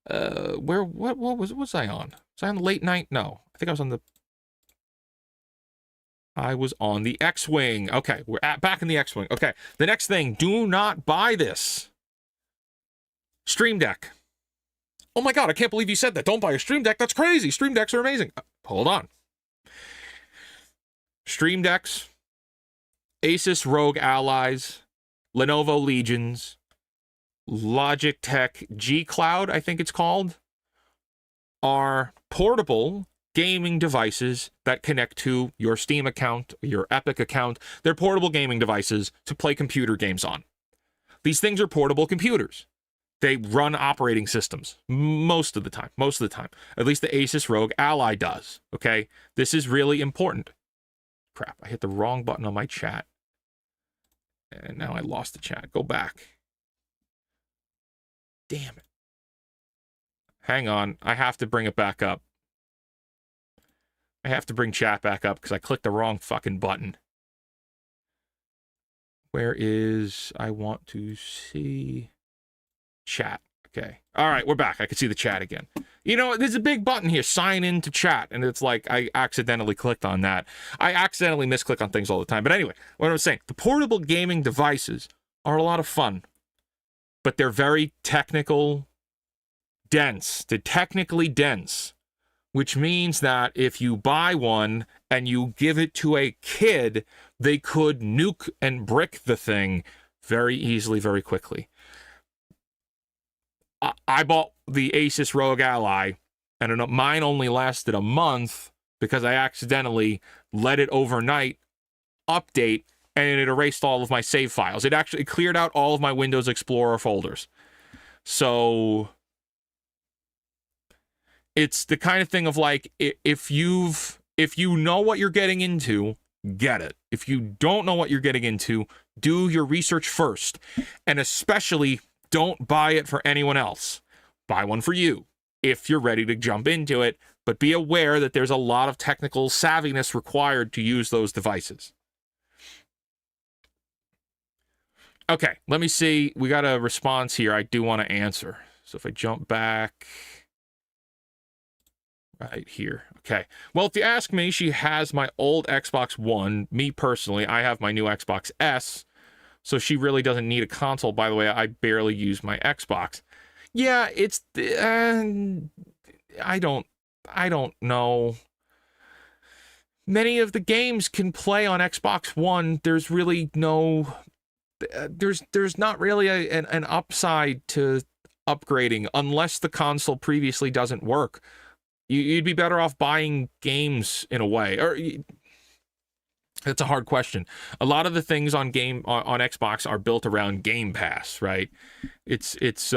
what was I on? Was I on the late night? No. I think I was on the X-Wing. Okay, we're back in the X-Wing. Okay, the next thing, do not buy this. Stream Deck. Oh my god, I can't believe you said that. Don't buy a Stream Deck. That's crazy. Stream Decks are amazing. Hold on. Stream Decks, Asus ROG Allies, Lenovo Legions, Logitech G Cloud, I think it's called, are portable gaming devices that connect to your Steam account, your Epic account. They're portable gaming devices to play computer games on. These things are portable computers. They run operating systems most of the time. At least the Asus ROG Ally does, okay? This is really important. Crap, I hit the wrong button on my chat. And now I lost the chat. Go back. Damn it. Hang on. I have to bring it back up. I have to bring chat back up because I clicked the wrong fucking button. Where is... I want to see... Chat. Okay. All right, we're back. I can see the chat again. You know, there's a big button here, sign in to chat, and it's like I accidentally clicked on that. I accidentally misclick on things all the time. But anyway, what I'm saying, the portable gaming devices are a lot of fun, but they're very technical dense. They're technically dense, which means that if you buy one and you give it to a kid, they could nuke and brick the thing very easily, very quickly. I bought the Asus Rogue Ally, and mine only lasted a month because I accidentally let it overnight update, and it erased all of my save files. It actually cleared out all of my Windows Explorer folders. So it's the kind of thing of like, if you know what you're getting into, get it. If you don't know what you're getting into, do your research first, and especially don't buy it for anyone else. Buy one for you if you're ready to jump into it, but be aware that there's a lot of technical savviness required to use those devices. Okay, let me see. We got a response here I do want to answer. So if I jump back right here. Okay. Well, if you ask me, she has my old Xbox One. Me personally, I have my new Xbox S. So she really doesn't need a console. By the way, I barely use my Xbox. Yeah, it's I don't know. Many of the games can play on Xbox One. There's really no there's not really an upside to upgrading unless the console previously doesn't work. You'd be better off buying games in a way. Or that's a hard question. A lot of the things on Xbox are built around Game Pass, right? It's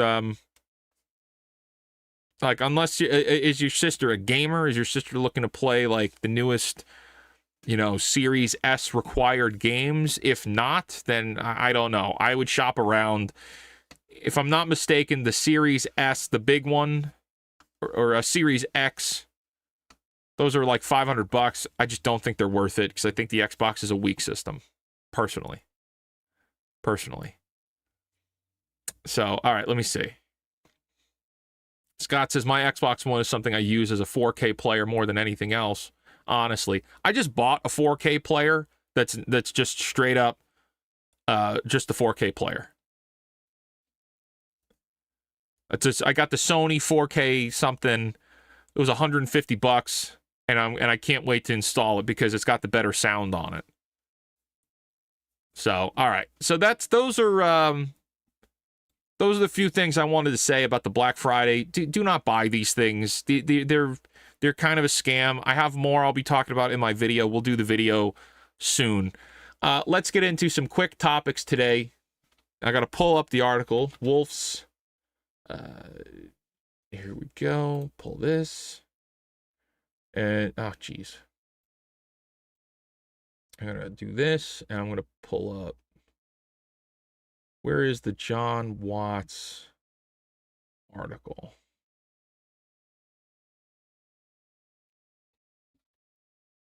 like, unless is your sister a gamer? Is your sister looking to play like the newest, Series S required games? If not, then I don't know. I would shop around. If I'm not mistaken, the Series S, the big one, or a Series X, those are like $500. I just don't think they're worth it because I think the Xbox is a weak system, personally. So, all right, let me see. Scott says, my Xbox One is something I use as a 4K player more than anything else. Honestly, I just bought a 4K player that's just straight up just the 4K player. I got the Sony 4K something. It was $150, and I can't wait to install it because it's got the better sound on it. So, all right. So those are the few things I wanted to say about the Black Friday. Do not buy these things. They're kind of a scam. I have more I'll be talking about in my video. We'll do the video soon. Let's get into some quick topics today. I got to pull up the article. Wolf's. Here we go. Pull this. And, oh, geez. I'm going to do this, and I'm going to pull up. Where is the Jon Watts article?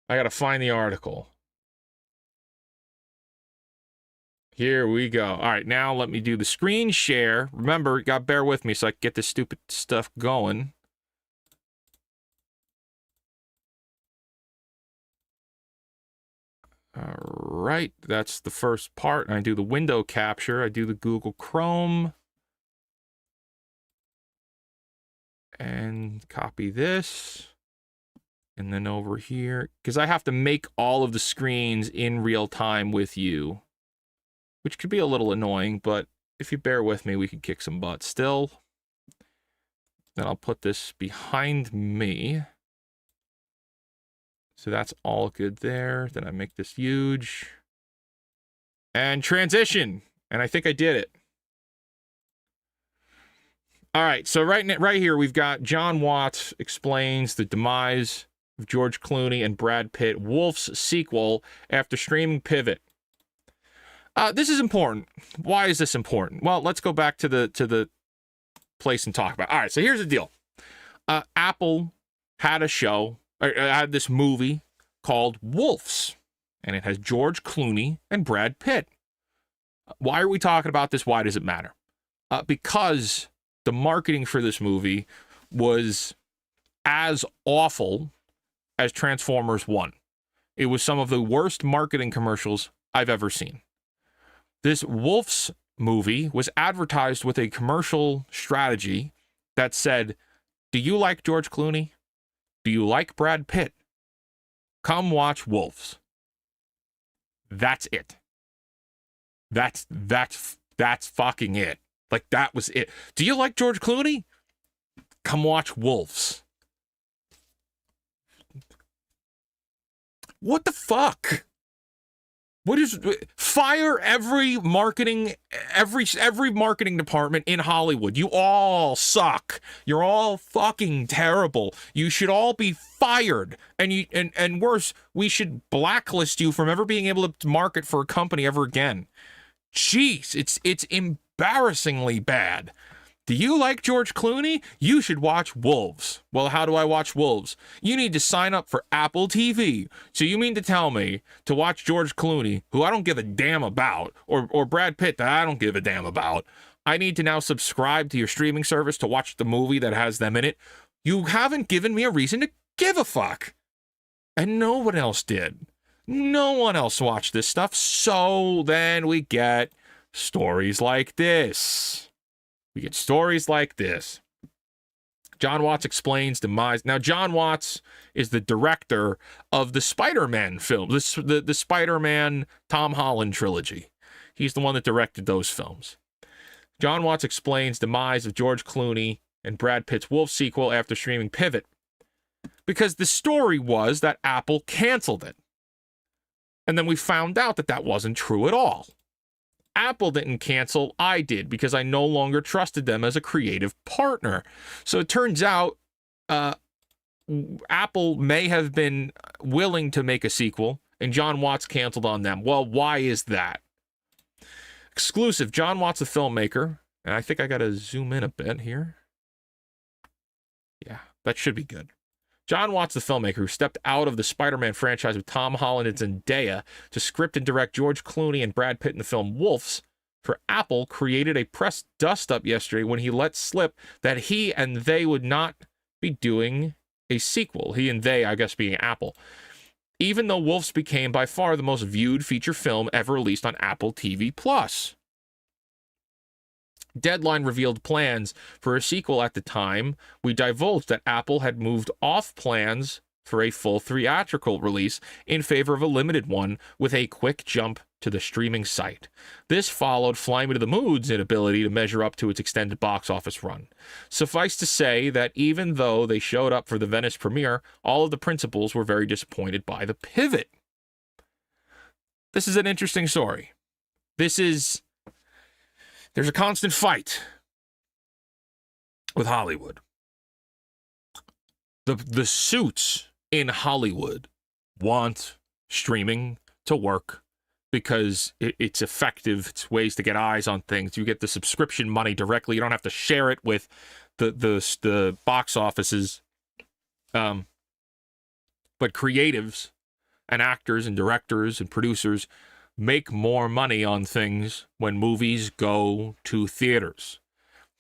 I got to find the article. Here we go. All right, now let me do the screen share. Remember, you got to bear with me so I can get this stupid stuff going. All right, that's the first part. I do the window capture. I do the Google Chrome. And copy this. And then over here, because I have to make all of the screens in real time with you, which could be a little annoying, but if you bear with me, we can kick some butt still. Then I'll put this behind me. So that's all good there. Then I make this huge. And transition. And I think I did it. All right, so right here, we've got Jon Watts explains the demise of George Clooney and Brad Pitt, Wolf's sequel after streaming pivot. This is important. Why is this important? Well, let's go back to the place and talk about it. All right, so here's the deal. Apple had a show, or had this movie called Wolves, and it has George Clooney and Brad Pitt. Why are we talking about this? Why does it matter? Because the marketing for this movie was as awful as Transformers 1. It was some of the worst marketing commercials I've ever seen. This Wolf's movie was advertised with a commercial strategy that said, do you like George Clooney? Do you like Brad Pitt? Come watch Wolves. That's it. That's fucking it. Like, that was it. Do you like George Clooney? Come watch Wolves. What the fuck? What is, fire every marketing department in Hollywood. You all suck. You're all fucking terrible. You should all be fired. And worse, we should blacklist you from ever being able to market for a company ever again. Jeez, it's embarrassingly bad. Do you like George Clooney? You should watch Wolves. Well, how do I watch Wolves? You need to sign up for Apple TV. So you mean to tell me to watch George Clooney, who I don't give a damn about, or Brad Pitt that I don't give a damn about, I need to now subscribe to your streaming service to watch the movie that has them in it? You haven't given me a reason to give a fuck. And no one else did. No one else watched this stuff. So then we get stories like this. We get stories like this. Jon Watts explains demise. Now, Jon Watts is the director of the Spider-Man film, the Spider-Man Tom Holland trilogy. He's the one that directed those films. Jon Watts explains demise of George Clooney and Brad Pitt's Wolf sequel after streaming Pivot. Because the story was that Apple canceled it. And then we found out that that wasn't true at all. Apple didn't cancel, I did, because I no longer trusted them as a creative partner. So it turns out Apple may have been willing to make a sequel, and Jon Watts canceled on them. Well, why is that? Exclusive, Jon Watts, the filmmaker, and I think I got to zoom in a bit here. Yeah, that should be good. Jon Watts, the filmmaker, who stepped out of the Spider-Man franchise with Tom Holland and Zendaya to script and direct George Clooney and Brad Pitt in the film Wolves for Apple, created a press dust-up yesterday when he let slip that he and they would not be doing a sequel. He and they, I guess, being Apple. Even though Wolves became by far the most viewed feature film ever released on Apple TV+. Deadline revealed plans for a sequel at the time. We divulged that Apple had moved off plans for a full theatrical release in favor of a limited one with a quick jump to the streaming site. This followed Fly Me to the Moon's inability to measure up to its extended box office run. Suffice to say that even though they showed up for the Venice premiere, all of the principals were very disappointed by the pivot. This is an interesting story. There's a constant fight with Hollywood. The suits in Hollywood want streaming to work because it's effective. It's ways to get eyes on things. You get the subscription money directly. You don't have to share it with the box offices. But creatives and actors and directors and producers make more money on things when movies go to theaters.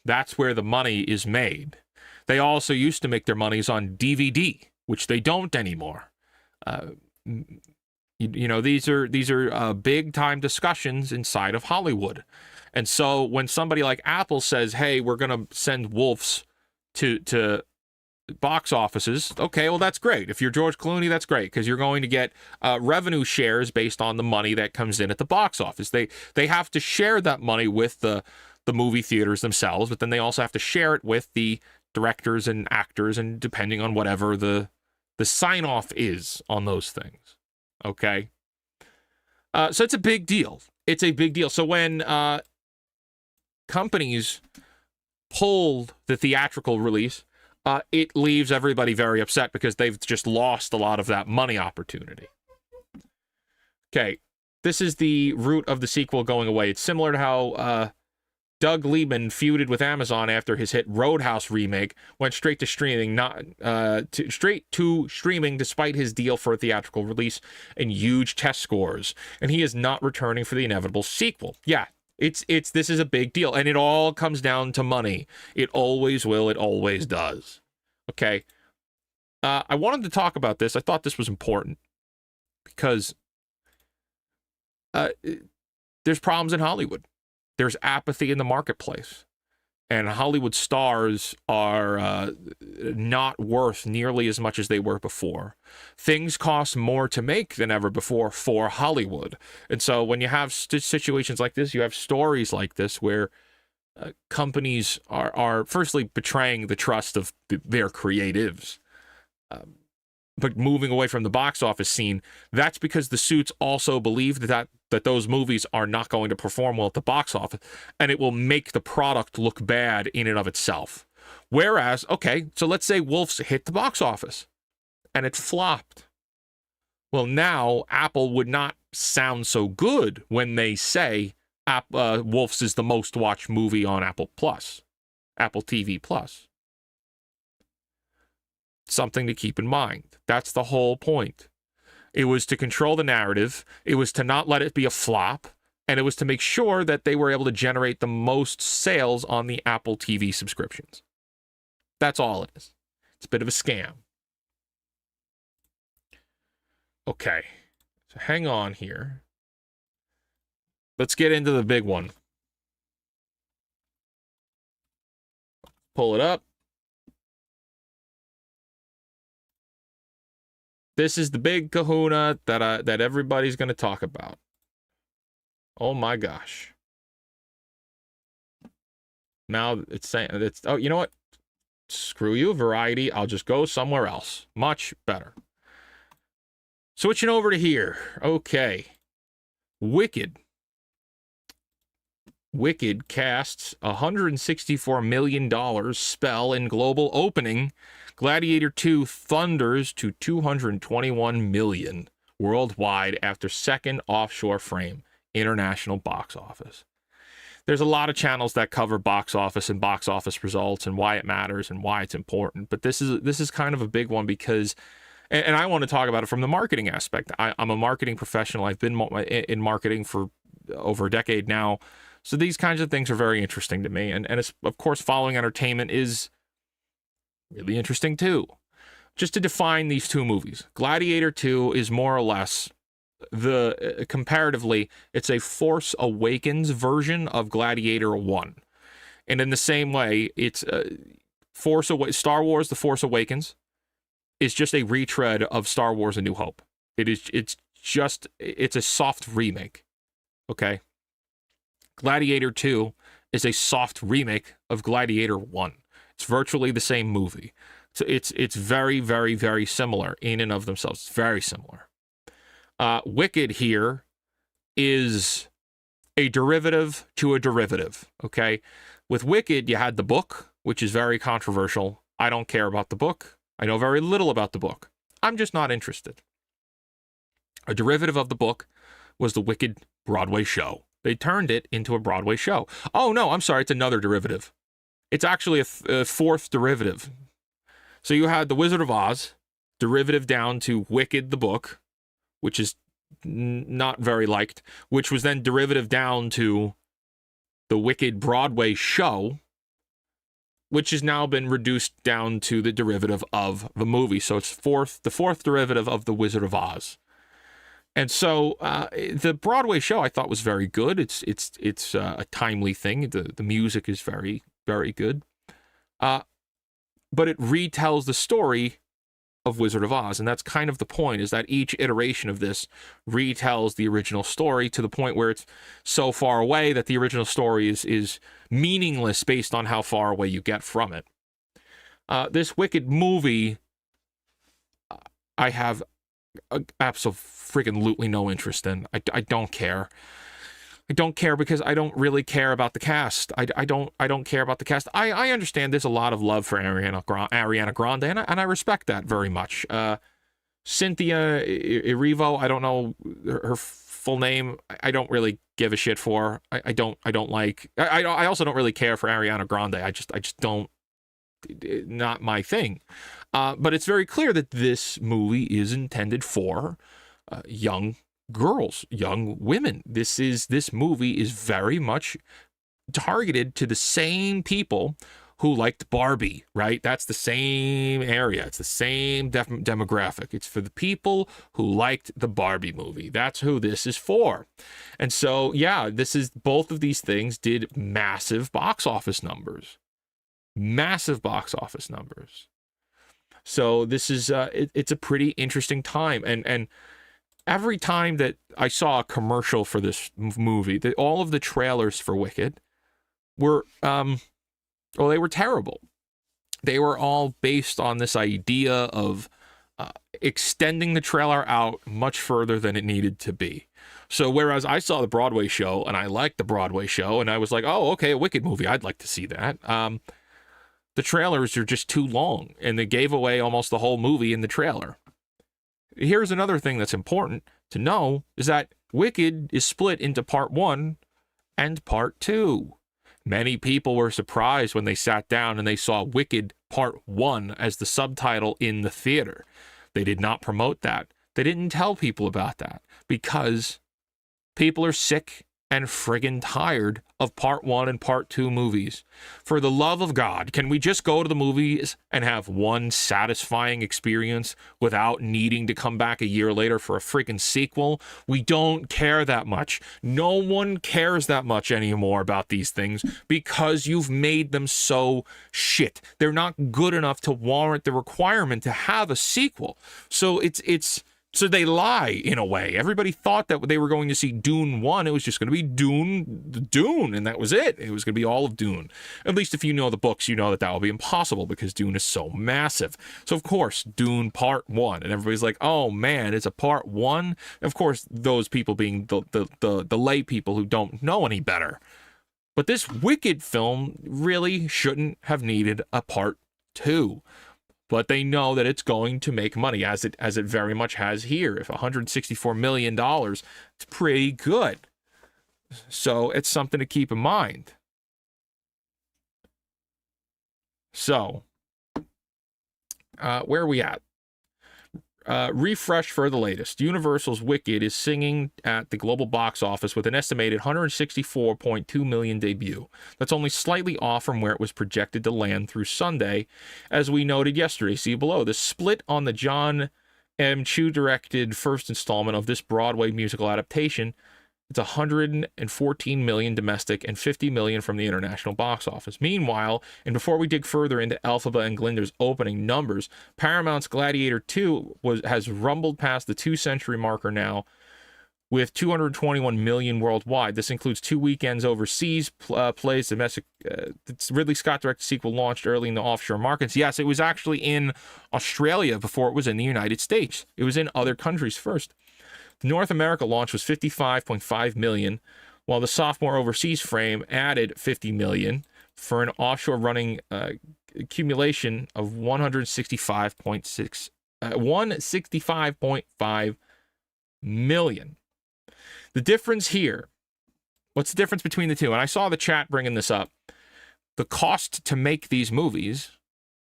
That's where the money is made. They also used to make their monies on DVD, which they don't anymore. These are big time discussions inside of Hollywood. And so when somebody like Apple says, hey, we're going to send Wolves to box offices, okay, well, that's great. If you're George Clooney, that's great, because you're going to get revenue shares based on the money that comes in at the box office. They have to share that money with the movie theaters themselves, but then they also have to share it with the directors and actors, and depending on whatever the sign-off is on those things, okay? So it's a big deal. It's a big deal. So when companies pulled the theatrical release, it leaves everybody very upset because they've just lost a lot of that money opportunity. Okay, this is the root of the sequel going away. It's similar to how Doug Liebman feuded with Amazon after his hit Roadhouse remake went straight to streaming, despite his deal for a theatrical release and huge test scores. And he is not returning for the inevitable sequel. Yeah. This is a big deal, and it all comes down to money. It always will. It always does. Okay. I wanted to talk about this. I thought this was important because there's problems in Hollywood. There's apathy in the marketplace. And Hollywood stars are not worth nearly as much as they were before. Things cost more to make than ever before for Hollywood. And so when you have situations like this, you have stories like this where companies are firstly betraying the trust of their creatives. But moving away from the box office scene, that's because the suits also believe that those movies are not going to perform well at the box office, and it will make the product look bad in and of itself. Whereas, okay, so let's say Wolf's hit the box office, and it flopped. Well, now Apple would not sound so good when they say Wolf's is the most watched movie on Apple TV Plus. Something to keep in mind. That's the whole point. It was to control the narrative. It was to not let it be a flop. And it was to make sure that they were able to generate the most sales on the Apple TV subscriptions. That's all it is. It's a bit of a scam. Okay. So hang on here. Let's get into the big one. Pull it up. This is the big kahuna that everybody's going to talk about. Oh my gosh. Now it's saying it's, oh, you know what? Screw you, Variety. I'll just go somewhere else. Much better. Switching over to here. Okay. Wicked casts $164 million spell in global opening. Gladiator 2 thunders to $221 million worldwide after second offshore frame. International box office. There's a lot of channels that cover box office and box office results and why it matters and why it's important. But this is kind of a big one because, and I want to talk about it from the marketing aspect. I'm a marketing professional. I've been in marketing for over a decade now. So these kinds of things are very interesting to me. And it's, of course, following entertainment is really interesting too. Just to define these two movies, Gladiator 2 is more or less comparatively, it's a Force Awakens version of Gladiator 1. And in the same way, it's Star Wars The Force Awakens is just a retread of Star Wars A New Hope. It's a soft remake. Okay? Gladiator 2 is a soft remake of Gladiator 1. It's virtually the same movie. So it's very, very, very similar in and of themselves. It's very similar. Wicked here is a derivative to a derivative, okay? With Wicked, you had the book, which is very controversial. I don't care about the book. I know very little about the book. I'm just not interested. A derivative of the book was the Wicked Broadway show. They turned it into a Broadway show. Oh, no, I'm sorry. It's another derivative. It's actually a fourth derivative. So you had The Wizard of Oz, derivative down to Wicked the book, which is not very liked, which was then derivative down to the Wicked Broadway show, which has now been reduced down to the derivative of the movie. So it's the fourth derivative of The Wizard of Oz. And so the Broadway show I thought was very good. It's a timely thing. The music is very, very good. But it retells the story of Wizard of Oz, and that's kind of the point, is that each iteration of this retells the original story to the point where it's so far away that the original story is meaningless based on how far away you get from it. This Wicked movie, I have absolutely no interest in. I don't care. I don't care because I don't really care about the cast. I don't care about the cast. I understand there's a lot of love for Ariana Grande, and I respect that very much. Cynthia Erivo, I don't know her full name. I don't really give a shit for. I also don't really care for Ariana Grande. I just don't. Not my thing. But it's very clear that this movie is intended for young girls, young women. This movie is very much targeted to the same people who liked Barbie, right? That's the same area. It's the same demographic. It's for the people who liked the Barbie movie. That's who this is for. And so, yeah, both of these things did massive box office numbers. Massive box office numbers. So this is, it's a pretty interesting time. And every time that I saw a commercial for this movie, all of the trailers for Wicked were, they were terrible. They were all based on this idea of extending the trailer out much further than it needed to be. So whereas I saw the Broadway show and I liked the Broadway show and I was like, oh, okay, a Wicked movie, I'd like to see that. The trailers are just too long and they gave away almost the whole movie in the trailer. Here's another thing that's important to know is that Wicked is split into part 1 and part 2. Many people were surprised when they sat down and they saw Wicked Part 1 as the subtitle in the theater. They did not promote that. They didn't tell people about that because people are sick and friggin' tired of part 1 and part 2 movies. For the love of God, can we just go to the movies and have one satisfying experience without needing to come back a year later for a freaking sequel? We don't care that much. No one cares that much anymore about these things because you've made them so shit. They're not good enough to warrant the requirement to have a sequel. So so they lie in a way. Everybody thought that they were going to see Dune 1. It was just going to be Dune, and that was it. It was going to be all of Dune. At least if you know the books, you know that will be impossible because Dune is so massive. So, of course, Dune Part 1. And everybody's like, oh, man, it's a Part 1? Of course, those people being the lay people who don't know any better. But this Wicked film really shouldn't have needed a Part 2. But they know that it's going to make money, as it very much has here. If $164 million, it's pretty good. So it's something to keep in mind. So, where are we at? Refresh for the latest. Universal's Wicked is singing at the global box office with an estimated $164.2 million debut. That's only slightly off from where it was projected to land through Sunday, as we noted yesterday. See below. The split on the John M. Chu directed first installment of this Broadway musical adaptation. It's $114 million domestic and $50 million from the international box office. Meanwhile, and before we dig further into Elphaba and Glinda's opening numbers, Paramount's Gladiator 2 has rumbled past the 2-century marker now with $221 million worldwide. This includes 2 weekends overseas, plays domestic. Ridley Scott directed sequel launched early in the offshore markets. Yes, it was actually in Australia before it was in the United States. It was in other countries first. The North America launch was $55.5 million, while the sophomore overseas frame added $50 million for an offshore running accumulation of $165.5 million. The difference here, what's the difference between the two? And I saw the chat bringing this up. The cost to make these movies,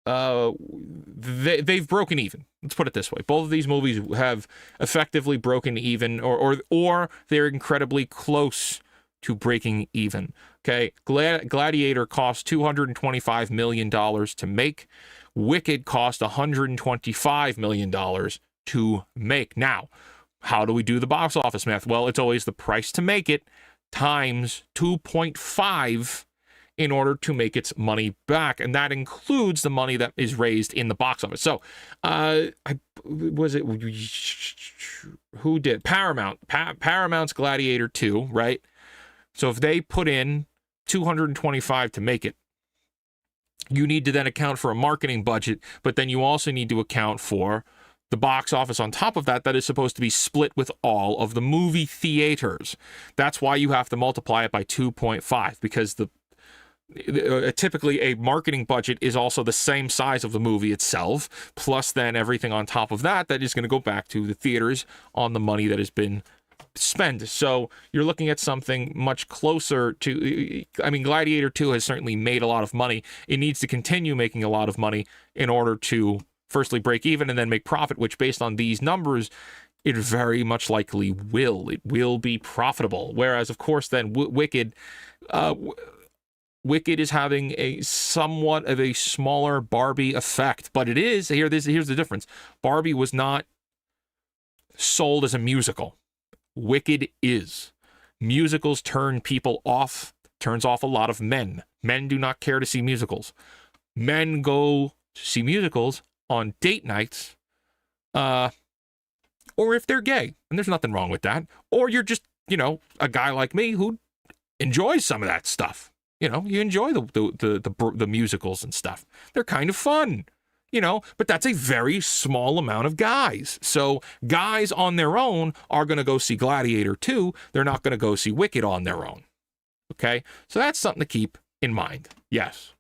they've broken even. Let's put it this way. Both of these movies have effectively broken even, or they're incredibly close to breaking even. Okay, Gladiator cost $225 million to make. Wicked cost $125 million to make. Now, how do we do the box office math? Well, it's always the price to make it times 2.5 in order to make its money back, and that includes the money that is raised in the box office. So, who did? Paramount. Paramount's Gladiator 2, right? So if they put in $225 to make it, you need to then account for a marketing budget, but then you also need to account for the box office on top of that is supposed to be split with all of the movie theaters. That's why you have to multiply it by 2.5, because typically a marketing budget is also the same size of the movie itself, plus then everything on top of that is going to go back to the theaters on the money that has been spent. So you're looking at something much closer to, I mean, Gladiator 2 has certainly made a lot of money. It needs to continue making a lot of money in order to firstly break even and then make profit, which based on these numbers, it very much likely will. It will be profitable. Whereas, of course, then Wicked, Wicked is having a somewhat of a smaller Barbie effect, but it is, here's the difference. Barbie was not sold as a musical. Wicked is. Musicals turns off a lot of men. Men do not care to see musicals. Men go to see musicals on date nights, or if they're gay, and there's nothing wrong with that, or you're just, a guy like me who enjoys some of that stuff. You enjoy the musicals and stuff. They're kind of fun, but that's a very small amount of guys. So guys on their own are going to go see Gladiator 2. They're not going to go see Wicked on their own. Okay? So that's something to keep in mind. Yes.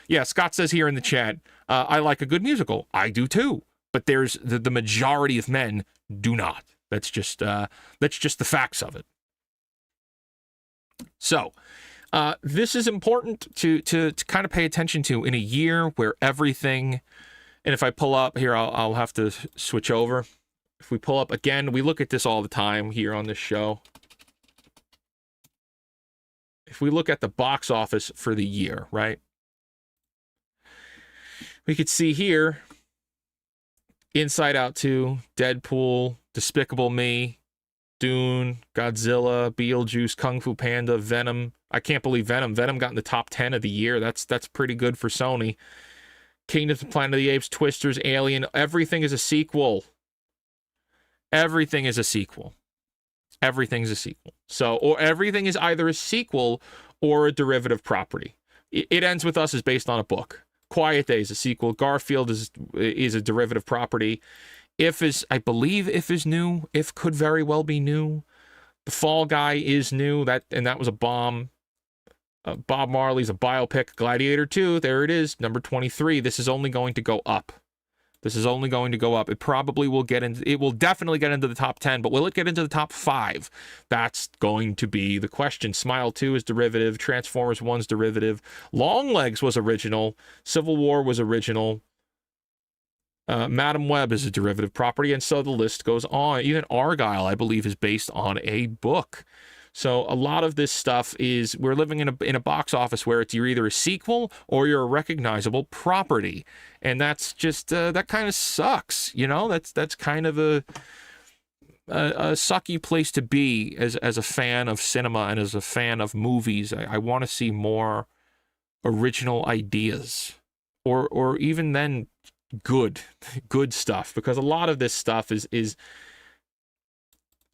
Yeah, Scott says here in the chat, I like a good musical. I do too. But there's the majority of men do not. That's just the facts of it. So, this is important to kind of pay attention to in a year where everything, and if I pull up here, I'll have to switch over. If we pull up again, we look at this all the time here on this show. If we look at the box office for the year, right? We could see here, Inside Out 2, Deadpool, Despicable Me, Dune, Godzilla, Beetlejuice, Kung Fu Panda, Venom. I can't believe Venom. Venom got in the top 10 of the year. That's pretty good for Sony. Kingdom of the Planet of the Apes, Twisters, Alien. Everything is a sequel. Everything is a sequel. Everything's a sequel. So, or everything is either a sequel or a derivative property. It Ends With Us is based on a book. Quiet Day is a sequel. Garfield is a derivative property. I believe If is new. If could very well be new. The Fall Guy is new. That was a bomb. Bob Marley's a biopic. Gladiator 2, there it is, number 23. This is only going to go up. This is only going to go up. It probably will it will definitely get into the top 10, but will it get into the top 5? That's going to be the question. Smile 2 is derivative. Transformers 1's derivative. Longlegs was original. Civil War was original. Madam Web is a derivative property, and so the list goes on. Even Argyle, I believe, is based on a book. So a lot of this stuff is, we're living in a box office where you're either a sequel or you're a recognizable property, and that's just that kind of sucks. That's kind of a sucky place to be as a fan of cinema and as a fan of movies. I want to see more original ideas, or even then good stuff, because a lot of this stuff is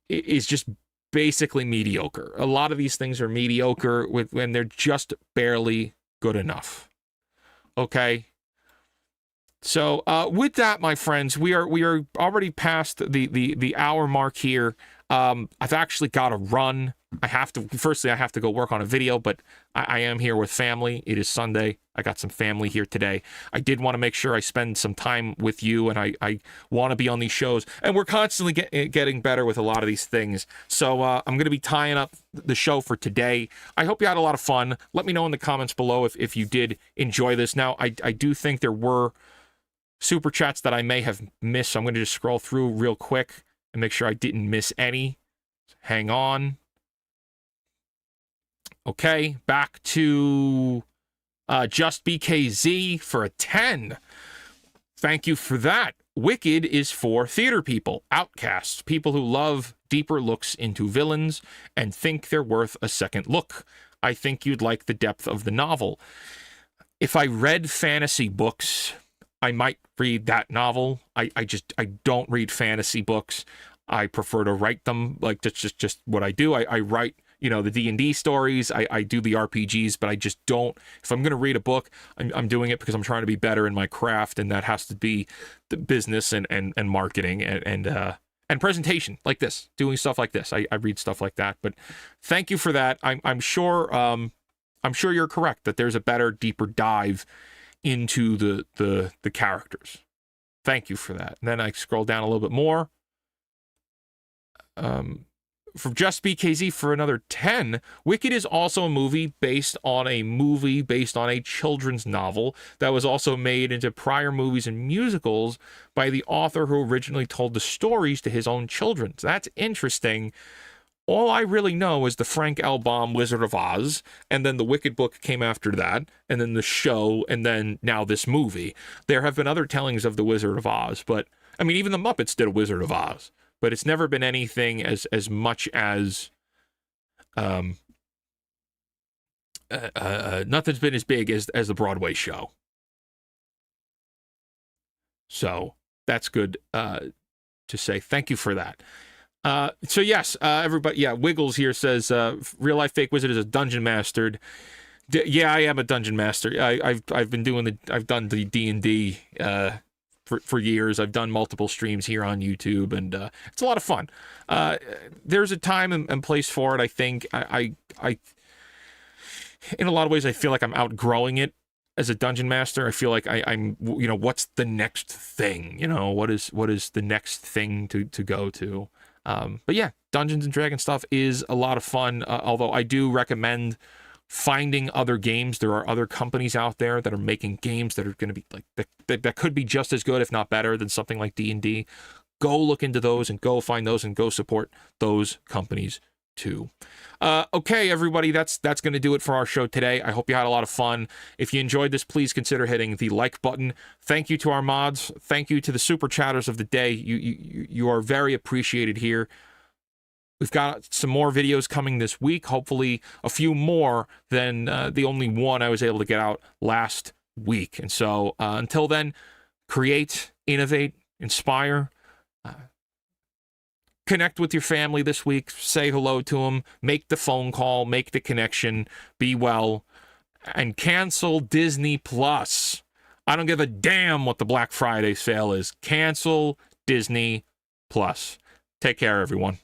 just basically mediocre. A lot of these things are mediocre when they're just barely good enough. Okay. So with that, my friends, we are already past the hour mark here. I've actually got to run. I have to go work on a video, but I am here with family. It is Sunday. I got some family here today. I did want to make sure I spend some time with you, and I want to be on these shows. And we're constantly getting better with a lot of these things. So I'm going to be tying up the show for today. I hope you had a lot of fun. Let me know in the comments below if you did enjoy this. Now, I do think there were super chats that I may have missed, so I'm going to just scroll through real quick and make sure I didn't miss any. Hang on. Okay, back to Just BKZ for a 10. Thank you for that. Wicked is for theater people, outcasts, people who love deeper looks into villains and think they're worth a second look. I think you'd like the depth of the novel. If I read fantasy books, I might read that novel. I don't read fantasy books. I prefer to write them. Like, that's just what I do. I write, the D&D stories. I do the RPGs, but I just don't. If I'm going to read a book, I'm doing it because I'm trying to be better in my craft, and that has to be the business and marketing and presentation like this, doing stuff like this. I read stuff like that. But thank you for that. I'm sure you're correct that there's a better, deeper dive into the characters. Thank you for that. And then I scroll down a little bit more. From Just BKZ for another 10, Wicked is also a movie based on a children's novel that was also made into prior movies and musicals by the author who originally told the stories to his own children. So that's interesting. All I really know is the Frank L. Baum Wizard of Oz, and then the Wicked book came after that, and then the show, and then now this movie. There have been other tellings of the Wizard of Oz, but, I mean, even the Muppets did a Wizard of Oz, but it's never been anything as much as, nothing's been as big as the Broadway show. So, that's good to say. Thank you for that. So yes, everybody, yeah, Wiggles here says, real life fake wizard is a dungeon master. Yeah, I am a dungeon master. I've done the D&D, for years. I've done multiple streams here on YouTube, and, it's a lot of fun. There's a time and place for it. I think I in a lot of ways, I feel like I'm outgrowing it. As a dungeon master, I feel like I'm, you know, what's the next thing? You know, what is the next thing to go to? But yeah, Dungeons and Dragons stuff is a lot of fun, although I do recommend finding other games. There are other companies out there that are making games that are going to be like, that could be just as good, if not better, than something like D&D. Go look into those and go find those and go support those companies too. Okay, everybody, that's going to do it for our show today. I hope you had a lot of fun. If you enjoyed this, please consider hitting the like button. Thank you to our mods. Thank you to the super chatters of the day. You are very appreciated here. We've got some more videos coming this week, hopefully a few more than the only one I was able to get out last week. And so until then, create, innovate, inspire, connect with your family this week, say hello to them, make the phone call, make the connection, be well, and cancel Disney Plus. I don't give a damn what the Black Friday sale is. Cancel Disney Plus. Take care, everyone.